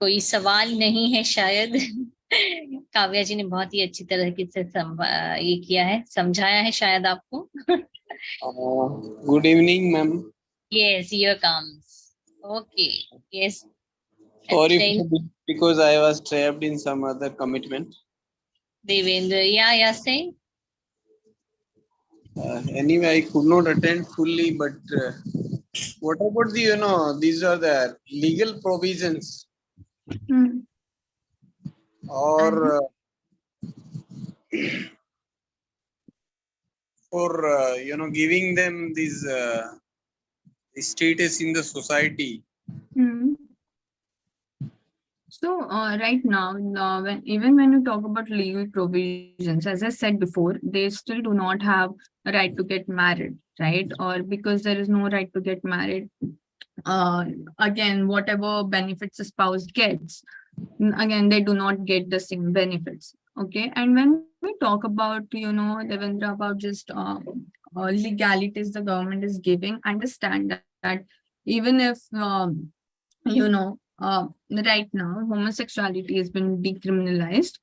कोई सवाल नहीं है शायद। काव्या जी ने बहुत ही अच्छी तरीके से ये किया है, समझाया है शायद आपको। Good evening, ma'am. Yes, here comes. Okay. Yes. Sorry because I was trapped in some other commitment. Devendra, yeah, say. Anyway, I could not attend fully, but what about the, these are the legal provisions or for, giving them this status in the society. So right now, even when you talk about legal provisions, as I said before, they still do not have a right to get married, right? Or because there is no right to get married, again, whatever benefits a spouse gets, again, they do not get the same benefits. Okay, and when we talk about, Devendra, about just legalities the government is giving, understand that even if right now homosexuality has been decriminalized,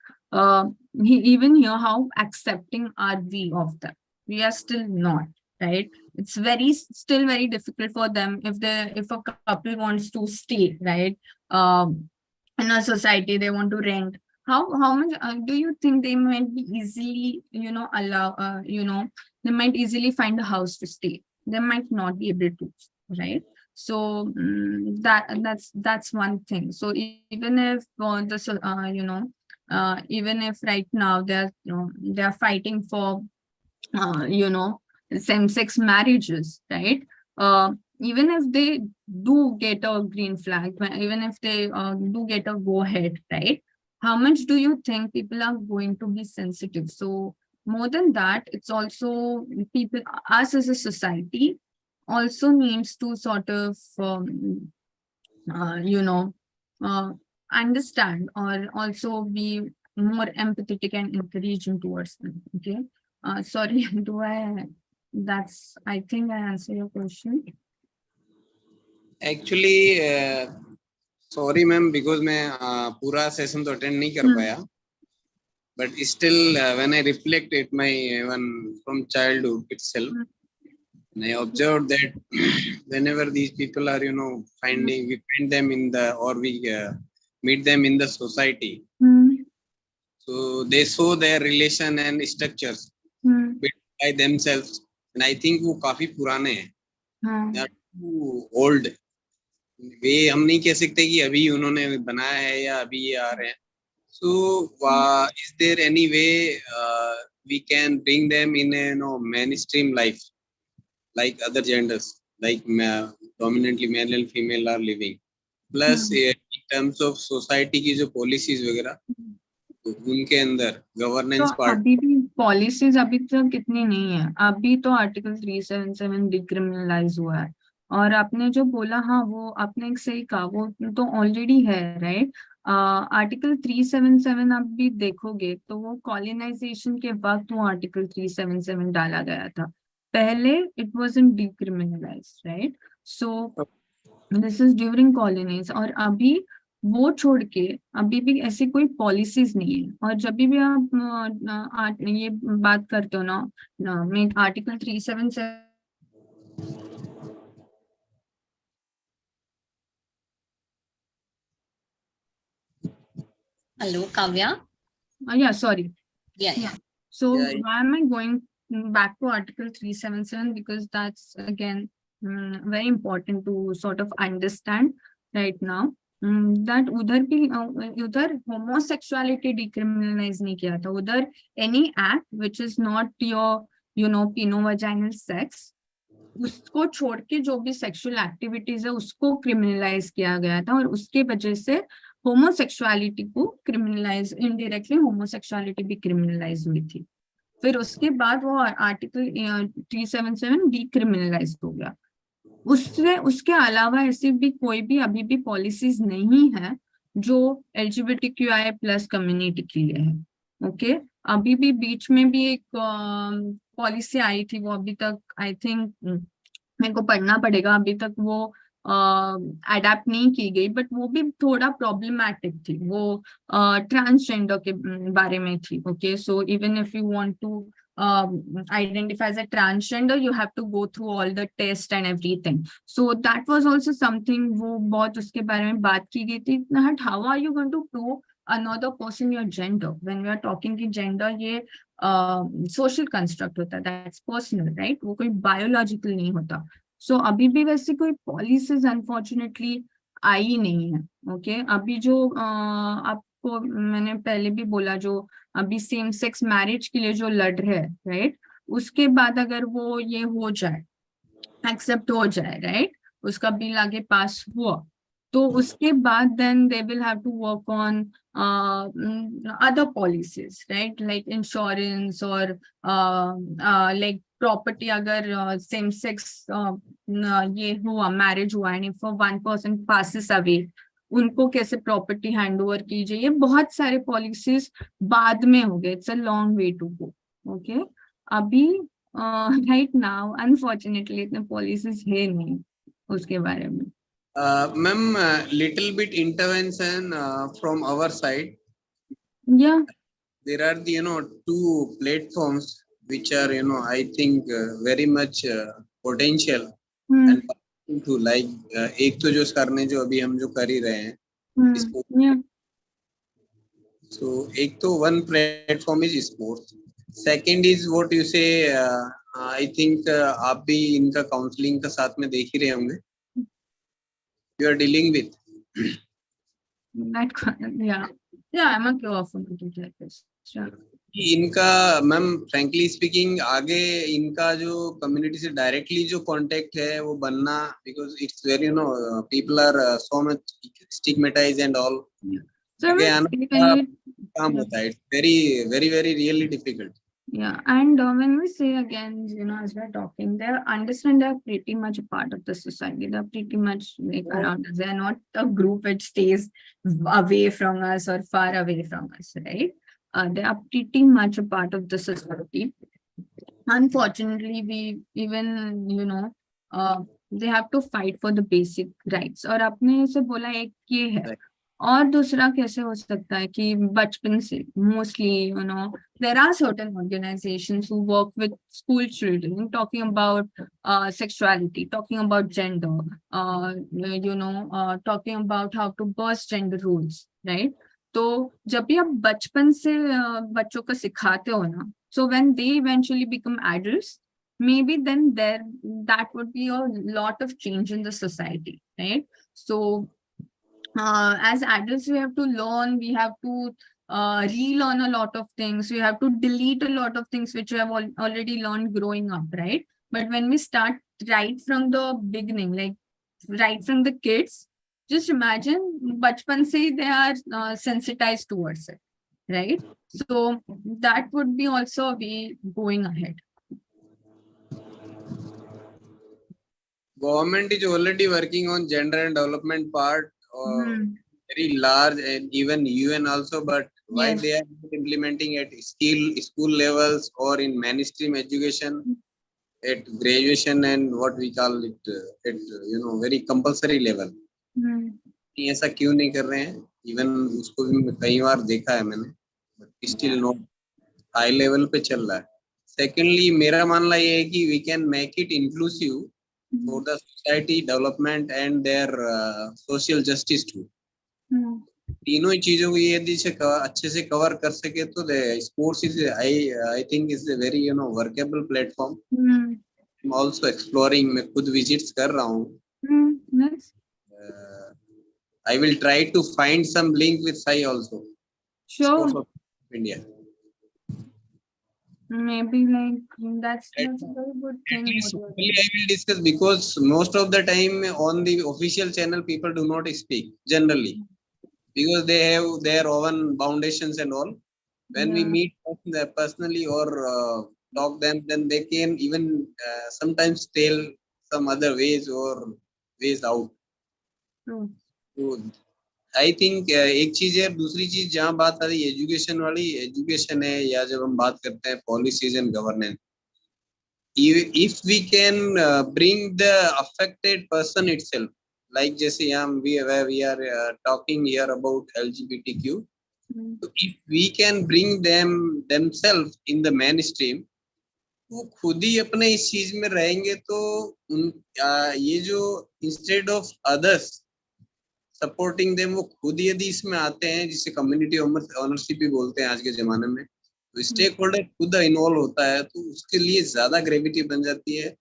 even here, how accepting are we of that? We are still not, right? It's still very difficult for them if a couple wants to stay, right, in a society, they want to rent. How much do you think they might be easily, they might easily find a house to stay? They might not be able to, right? So that's one thing. So even if even if right now they're fighting for same-sex marriages, right? Even if they do get a green flag, even if they do get a go ahead, right? How much do you think people are going to be sensitive? So more than that, it's also people, us as a society, also needs to sort of understand or also be more empathetic and encouraging towards them. Okay. Sorry, I think I answered your question. Actually, sorry ma'am, because मैं पूरा session तो attend नहीं कर पाया. But still, when I reflect it, my one from childhood itself, and I observed that whenever these people are, we find them in we meet them in the society. So they show their relation and structures built by themselves, and I think वो काफी पुराने हैं. They are too old. वे हम नहीं कह सकते कि अभी उन्होंने बनाया है या अभी ये आ रहे हैं. So is there any way we can bring them in a mainstream life like other genders, like dominantly male and female are living? Plus in terms of society की जो policies वगैरह, उनके अंदर गवर्नेंस पार्ट अभी भी policies अभी तक कितनी नहीं है. अभी तो आर्टिकल 377 डिक्रिमिनलाइज हुआ है. और आपने जो बोला, हाँ, वो आपने एक सही कहा, वो तो ऑलरेडी है, राइट? आर्टिकल 377 आप भी देखोगे तो वो कॉलोनाइजेशन के वक्त वो आर्टिकल 377 डाला गया था. पहले it wasn't decriminalised, right? So this is during colonise. और अभी वो छोड़ के अभी भी ऐसी कोई पॉलिसीज नहीं है. और जब भी आप ये बात करते हो ना, मैं article 377 Hello, Kavya. Yeah, sorry. Yeah. So why am I going back to article 377? Because that's again very important to sort of understand right now, that उधर homosexuality decriminalize नहीं किया था. उधर any act which is not your penovaginal sex, उसको छोड़ के जो भी सेक्सुअल एक्टिविटीज है उसको क्रिमिनलाइज किया गया था, और उसके वजह से होमोसेक्सुअलिटी को क्रिमिनलाइज, इनडायरेक्टली होमोसेक्सुअलिटी भी क्रिमिनलाइज हुई थी. फिर उसके बाद वो आर्टिकल 377 डीक्रिमिनलाइज हो गया. उसके अलावा ऐसी भी कोई भी अभी भी पॉलिसीज नहीं है जो LGBTQIA+ कम्युनिटी के लिए है. ओके, अभी भी बीच में भी एक पॉलिसी आई थी, वो अभी तक आई थिंक मेरे को पढ़ना पड़ेगा, अभी तक वो अडेप्ट नहीं की गई, बट वो भी थोड़ा प्रॉब्लमैटिक थी. वो ट्रांसजेंडर के बारे में थी. Okay, so even if you want to identify as a transgender, you have to go through all the tests and everything. So that was also something वो बहुत उसके बारे में बात की गई थी. How are you going to prove another person your gender when we are talking कि gender ये social construct होता है, that's personal, right? वो कोई biological नहीं होता. So अभी भी वैसे कोई policies unfortunately आई नहीं है. Okay, अभी जो आपको मैंने पहले भी बोला, जो अभी सेम सेक्स मैरिज के लिए जो लड़ रहे हैं, राइट, उसके बाद अगर वो ये हो जाए, एक्सेप्ट हो जाए, राइट, उसका बिल आगे पास हुआ, तो उसके बाद then they will have to work on other policies, right, like insurance और लाइक प्रॉपर्टी. अगर सेम सेक्स ये हुआ, मैरिज हुआ, and if one person passes away, उनको कैसे प्रॉपर्टी हैंड ओवर कीजिए, ये बहुत सारे पॉलिसीज बाद में हो गए. It's a long way to go. Okay, अभी राइट नाउ अनफॉर्चुनेटली इतने पॉलिसीज है नहीं उसके बारे में. Ma'am, little bit intervention from our side. Yeah. There are the two platforms which are I think very much potential and to like एक तो जो सर ने जो अभी हम जो कर ही रहे हैं, Yeah. so एक तो one platform is sports. Second is what you say. I think आप भी इनका काउंसलिंग का साथ में देख ही रहे होंगे. You are dealing with. Yeah, I'm a affirmative therapist. Sure. इनका मैम frankly speaking आगे इनका जो कम्युनिटी से डायरेक्टली जो कांटेक्ट है वो बनना, because it's very people are so much stigmatized and all. So आगे आना काम होता है. It's very very very really difficult. Yeah, and when we say again, as we're talking, they understand they're pretty much a part of the society. They're pretty much like around us. They're not a group which stays away from us or far away from us, right? They are pretty much a part of the society. Unfortunately, we even, they have to fight for the basic rights. और आपने से बोला एक ये है, और दूसरा कैसे हो सकता है कि बचपन से mostly there are certain organizations who work with school children talking about sexuality, talking about gender, talking about how to burst gender rules, right? तो जब भी आप बचपन से बच्चों को सिखाते हो ना, so when they eventually become adults, maybe then that would be a lot of change in the society, right? So as adults, we have to learn, we have to relearn a lot of things, we have to delete a lot of things which we have already learned growing up, right? But when we start right from the beginning, like right from the kids, just imagine bachpan se they are sensitized towards it, right? So that would be also a way going ahead. Government is already working on gender and development part, very large, and even UN also, but why they are not implementing at school levels or in mainstream education at graduation and what we call it at very compulsory level. ऐसा क्यों नहीं कर रहे हैं? Even उसको भी कई बार देखा है मैंने, but still not high level पे चल रहा है. Secondly, मेरा मानना ये है कि we can make it inclusive for the society development and their social justice too. तीनों ही चीजों को यदि अच्छे से कवर कर सके तो sports is I think is a very workable platform. I'm also exploring, मैं खुद visits कर रहा हूँ. I will try to find some link with Sai also. Sure. Scope of India. Maybe like that's a very good thing. At least only I will discuss, because most of the time on the official channel people do not speak generally, because they have their own foundations and all. When we meet personally or talk them, then they can even sometimes tell some other ways or ways out. True. तो I think एक चीज है, दूसरी चीज जहाँ बात आ रही है एजुकेशन वाली, एजुकेशन है, या जब हम बात करते हैं policies and governance, if we can bring the affected person itself, like जैसे यहाँ we are talking here about LGBTQ, so if we can bring themselves in the mainstream, वो खुद ही अपने इस चीज में रहेंगे, तो ये जो instead of others supporting them, वो खुद यदि इसमें आते हैं, जिसे कम्युनिटी ओनरशिप भी बोलते हैं आज के जमाने में, तो स्टेक होल्डर खुद इन्वॉल्व होता है, तो उसके लिए ज्यादा ग्रेविटी बन जाती है.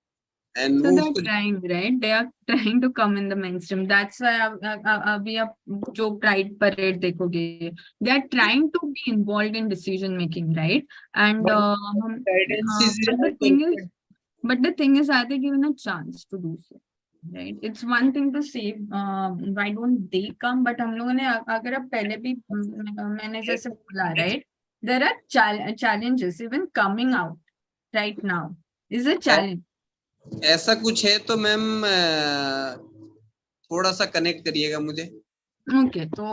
And so they're trying, right? They are trying to come in the mainstream. That's why अभी आप जो Pride Parade देखोगे, they are trying to be involved in decision making, right? And but the thing is, are they given a chance to do so? Right? It's one thing to say why don't they come, but हम लोगों ने अगर आप पहले भी मैंने जैसे बोला, right? There are challenges even coming out right now is a challenge. ऐसा कुछ है तो मैम थोड़ा सा कनेक्ट करिएगा मुझे. Okay, तो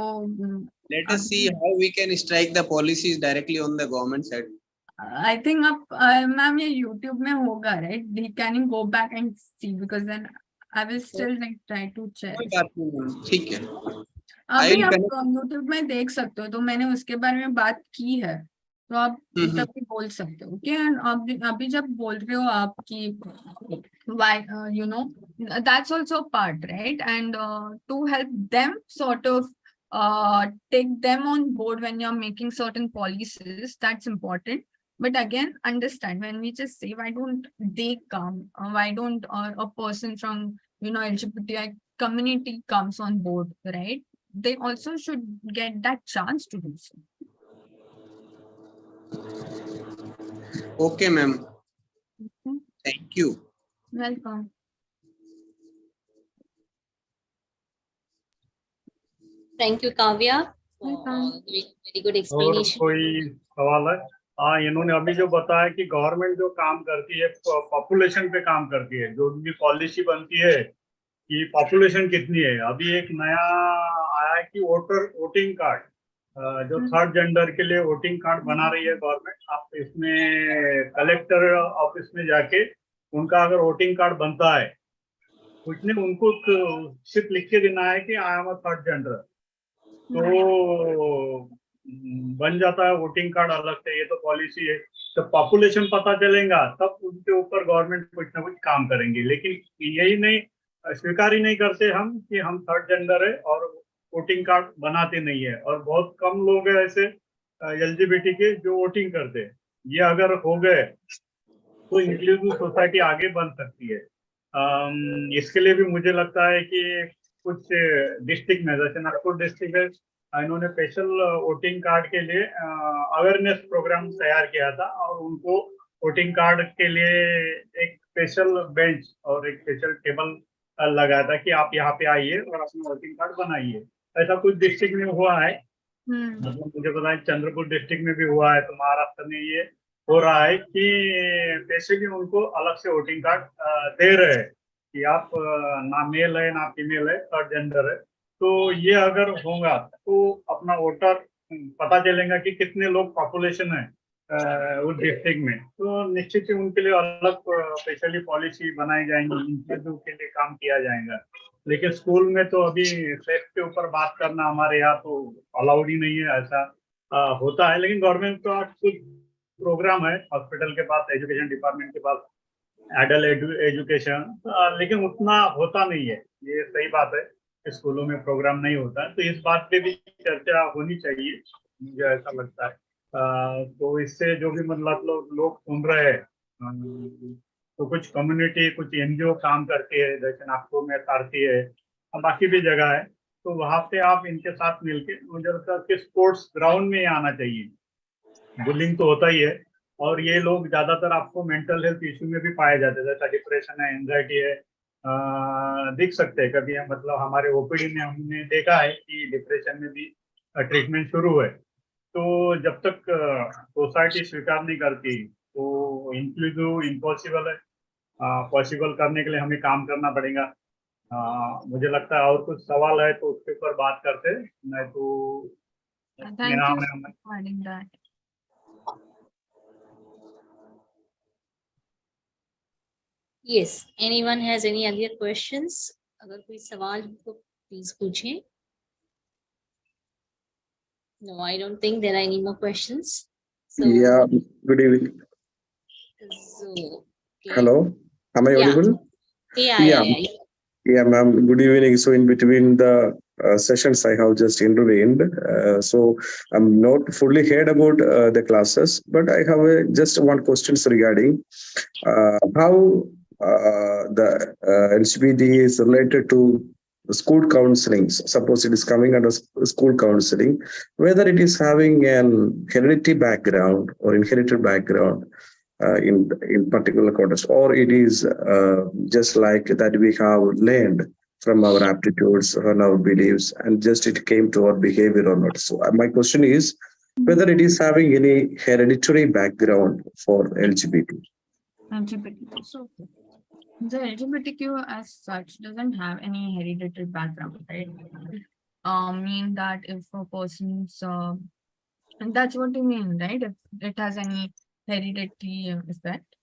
let us see how we can strike the policies directly on the government side. I think आप मैम ये YouTube में होगा, right? Can you go back and see, because then I will still like try to check. ठीक है, अभी आप YouTube में देख सकते हो, तो मैंने उसके बारे में बात की है, तो आप तभी बोल सकते हो. ओके, एंड अभी जब बोल रहे हो आप कि why you know, that's also a part, right? And to help them sort of take them on board when you're making certain policies, that's important. But again, understand, when we just say why don't they come, why don't a person from LGBTI community comes on board, right? They also should get that chance to do so. Okay, ma'am. Okay. Thank you. Welcome. Thank you, Kavya, for very good explanation. और कोई सवाल है? हाँ, इन्होंने अभी जो बताया कि गवर्नमेंट जो काम करती है पॉपुलेशन पे काम करती है, जो भी पॉलिसी बनती है कि पॉपुलेशन कितनी है. अभी एक नया आया है कि वोटिंग कार्ड, जो थर्ड जेंडर के लिए वोटिंग कार्ड बना रही है गवर्नमेंट. आप इसमें कलेक्टर ऑफिस में जाके उनका अगर वोटिंग कार्ड बनता है, उसने उनको सिर्फ लिख के देना है कि I am a third gender, तो बन जाता है वोटिंग कार्ड अलग से. ये तो पॉलिसी है. तो पॉपुलेशन पता चलेगा तब उनके ऊपर गवर्नमेंट कुछ ना कुछ काम करेंगे. लेकिन यही नहीं, स्वीकार ही नहीं करते हम कि हम थर्ड जेंडर है और वोटिंग कार्ड बनाते नहीं है. और बहुत कम लोग हैं ऐसे एलजीबीटी के जो वोटिंग करते हैं. ये अगर हो गए तो इंक्लूसिव सोसाइटी आगे बन सकती है. इसके लिए भी मुझे लगता है कि कुछ डिस्ट्रिक्ट में, जैसे नागपुर डिस्ट्रिक्ट है, इन्होंने स्पेशल वोटिंग कार्ड के लिए अवेयरनेस प्रोग्राम तैयार किया था, और उनको वोटिंग कार्ड के लिए एक स्पेशल बेंच और एक स्पेशल टेबल लगाया था कि आप यहाँ पे आइए और अपना वोटिंग कार्ड बनाइए. ऐसा कुछ डिस्ट्रिक्ट में हुआ है. मतलब मुझे पता है चंद्रपुर डिस्ट्रिक्ट में भी हुआ है. तो महाराष्ट्र में ये हो रहा है कि बेसिकली उनको अलग से वोटिंग कार्ड दे रहे हैं कि आप ना मेल है ना फीमेल है, थर्ड जेंडर है. तो ये अगर होगा तो अपना वोटर पता चलेगा कि कितने लोग पॉपुलेशन है उस डिस्ट्रिक्ट में. तो निश्चित ही उनके लिए अलग स्पेशली पॉलिसी बनाई जाएंगी, इन चीजों के लिए काम किया जाएगा. लेकिन स्कूल में तो अभी सेक्स के ऊपर बात करना हमारे यहाँ तो अलाउड ही नहीं है. ऐसा होता है, लेकिन गवर्नमेंट का कुछ प्रोग्राम है हॉस्पिटल के पास, एजुकेशन डिपार्टमेंट के पास, एडल्ट एजुकेशन, लेकिन उतना होता नहीं है. ये सही बात है, स्कूलों में प्रोग्राम नहीं होता है. तो इस बात पे भी चर्चा होनी चाहिए, मुझे ऐसा लगता है. तो इससे जो भी मतलब लोग सुन रहे हैं, तो कुछ कम्युनिटी, कुछ एनजीओ काम करती है, जैसे नागपुर में सारथी है, बाकी भी जगह है. तो वहां पे आप इनके साथ मिलके, मुझे लगता है कि स्पोर्ट्स ग्राउंड में आना चाहिए। बुलिंग तो होता ही है, और ये लोग ज्यादातर आपको मेंटल हेल्थ इश्यू में भी पाए जाते हैं, जैसा डिप्रेशन है, एंजाइटी है। दिख सकते हैं कभी, मतलब हमारे ओपीडी में हमने देखा है कि डिप्रेशन में भी ट्रीटमेंट शुरू है। तो जब तक सोसाइटी स्वीकार नहीं करती तो इंक्लूसिव इम्पॉसिबल है। पॉसिबल करने के लिए हमें काम करना पड़ेगा। मुझे लगता है और कुछ सवाल है तो उसके ऊपर बात करते हैं, नहीं तो Thank you मेरा for adding that. Yes, anyone has any other questions? अगर कोई सवाल हो तो प्लीज पूछें। No, I don't think there are any more questions. So, Yeah, good evening. so okay. Hello, am I Yeah. audible? Yeah, Yeah. yeah, ma'am. Good evening. So in between the sessions, I have just intervened. So I'm not fully heard about the classes, but I have just one questions regarding how the LGBT is related to school counseling. Suppose it is coming under school counseling, whether it is having an hereditary background or inherited background in particular context, or it is just like that we have learned from our aptitudes and our beliefs, and just it came to our behavior or not. So my question is whether it is having any hereditary background for LGBT. LGBTQ. So the LGBTQ as such doesn't have any hereditary background, right? Mean that if a person's and that's what you mean, right? If it has any hereditary effect.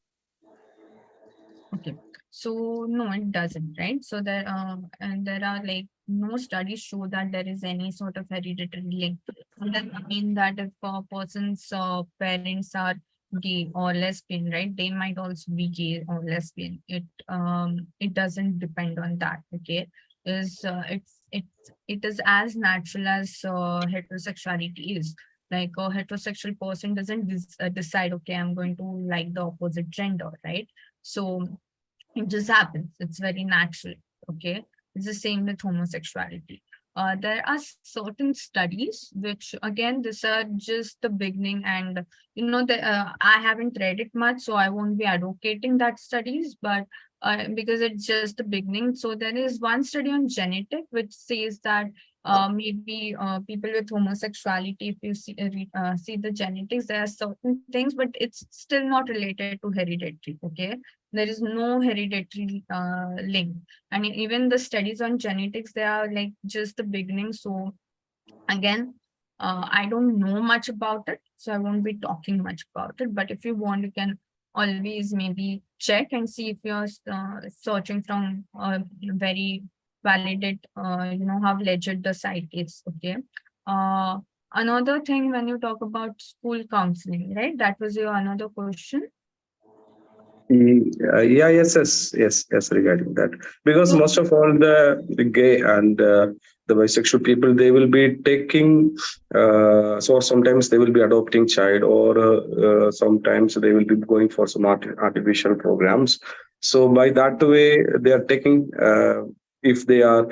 Okay. So no, it doesn't, right? So there are like no studies show that there is any sort of hereditary link. And that mean that if a person's parents are gay or lesbian, right? They might also be gay or lesbian. It doesn't depend on that. Okay, it is as natural as heterosexuality is. Like a heterosexual person doesn't decide, okay, I'm going to like the opposite gender, right? So it just happens. It's very natural. Okay. It's the same with homosexuality. There are certain studies which, again, these are just the beginning, and I haven't read it much, so I won't be advocating that studies, but because it's just the beginning. So there is one study on genetic which says that maybe people with homosexuality, if you see the genetics, there are certain things, but it's still not related to hereditary. Okay, there is no hereditary link, and even the studies on genetics, they are like just the beginning. So again, I don't know much about it, so I won't be talking much about it, but if you want, you can always maybe check and see if you're searching from a very validate, how legit the site is. Okay. Another thing, when you talk about school counseling, right, that was your another question. Yeah, yes, regarding that. Because So, most of all the gay and the bisexual people, they will be taking, so sometimes they will be adopting child, or sometimes they will be going for some artificial programs. So by that way, they are taking, if they are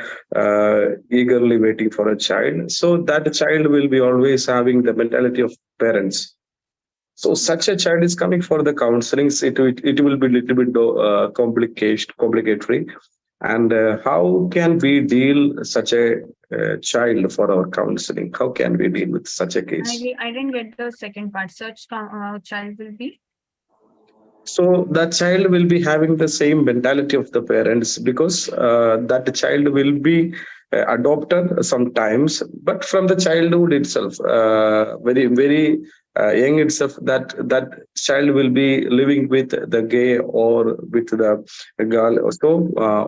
eagerly waiting for a child, so that child will be always having the mentality of parents. So such a child is coming for the counselings. It will be a little bit complicatory. And how can we deal such a child for our counseling? How can we deal with such a case? I didn't get the second part. Such child will be. So that child will be having the same mentality of the parents, because that child will be adopted sometimes, but from the childhood itself, very young itself, that child will be living with the gay or with the girl. So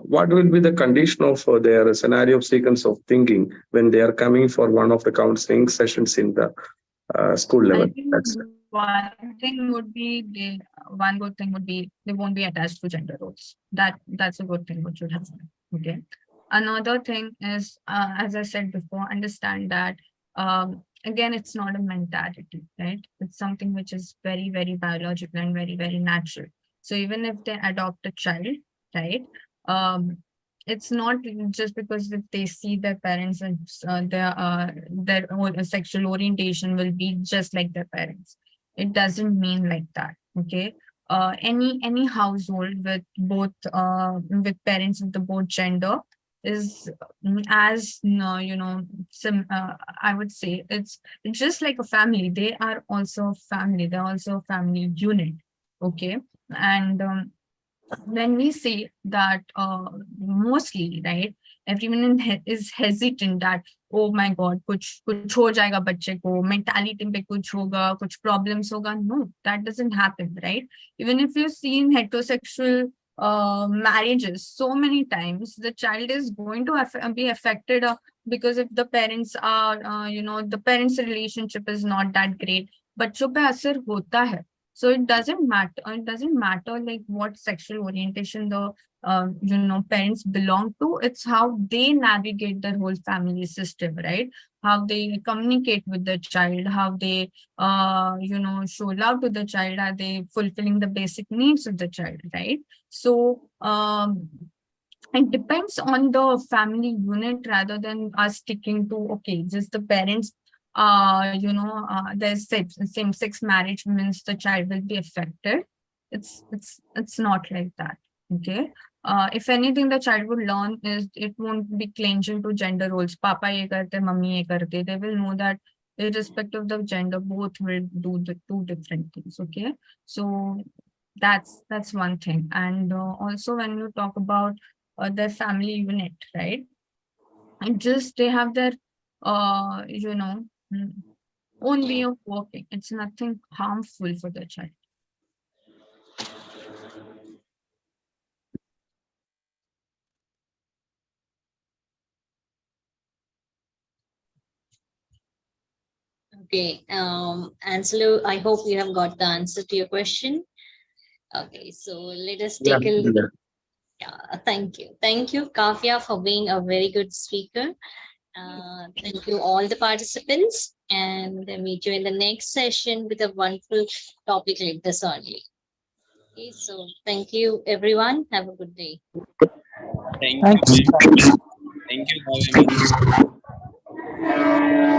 what will be the condition of their scenario sequence of thinking when they are coming for one of the counseling sessions in the school I level? think one good thing would be they won't be attached to gender roles. That's a good thing which should happen. Okay. Another thing is, as I said before, understand that again, it's not a mentality, right? It's something which is very, very biological and very, very natural. So even if they adopt a child, right? Um, it's not just because if they see their parents and their sexual orientation will be just like their parents. It doesn't mean like that. Okay. Any household with both with parents of the both gender is as I would say it's just like a family. They are also a family. They're also a family unit. Okay. And when we say that mostly, right, everyone is hesitant that, oh my god, kuch ho jayega bachche ko, mentality pe kuch hoga, kuch problems hoga. No, that doesn't happen, right? Even if you see in heterosexual marriages, so many times the child is going to be affected because if the parents are the parents relationship is not that great, बच्चों पे असर होता है. So it doesn't matter like what sexual orientation the parents belong to. It's how they navigate their whole family system, right? How they communicate with the child, how they show love to the child, are they fulfilling the basic needs of the child, right? So it depends on the family unit rather than us sticking to, okay, just the parents. There's same-sex marriage means the child will be affected. It's not like that. Okay. If anything, the child would learn is it won't be clinging to gender roles. Papa ye karte, mummy ye karte. They will know that irrespective of the gender, both will do the two different things. Okay. So that's one thing. And also when you talk about their family unit, right? And just they have their own way of working. It's nothing harmful for the child. Okay, Anselo, I hope you have got the answer to your question. Okay, so let us take a look. Yeah, thank you. Thank you, Kavya, for being a very good speaker. Thank you, all the participants, and meet you in the next session with a wonderful topic like this only. Okay, so thank you, everyone. Have a good day. Thank you. Thank you, Kavya.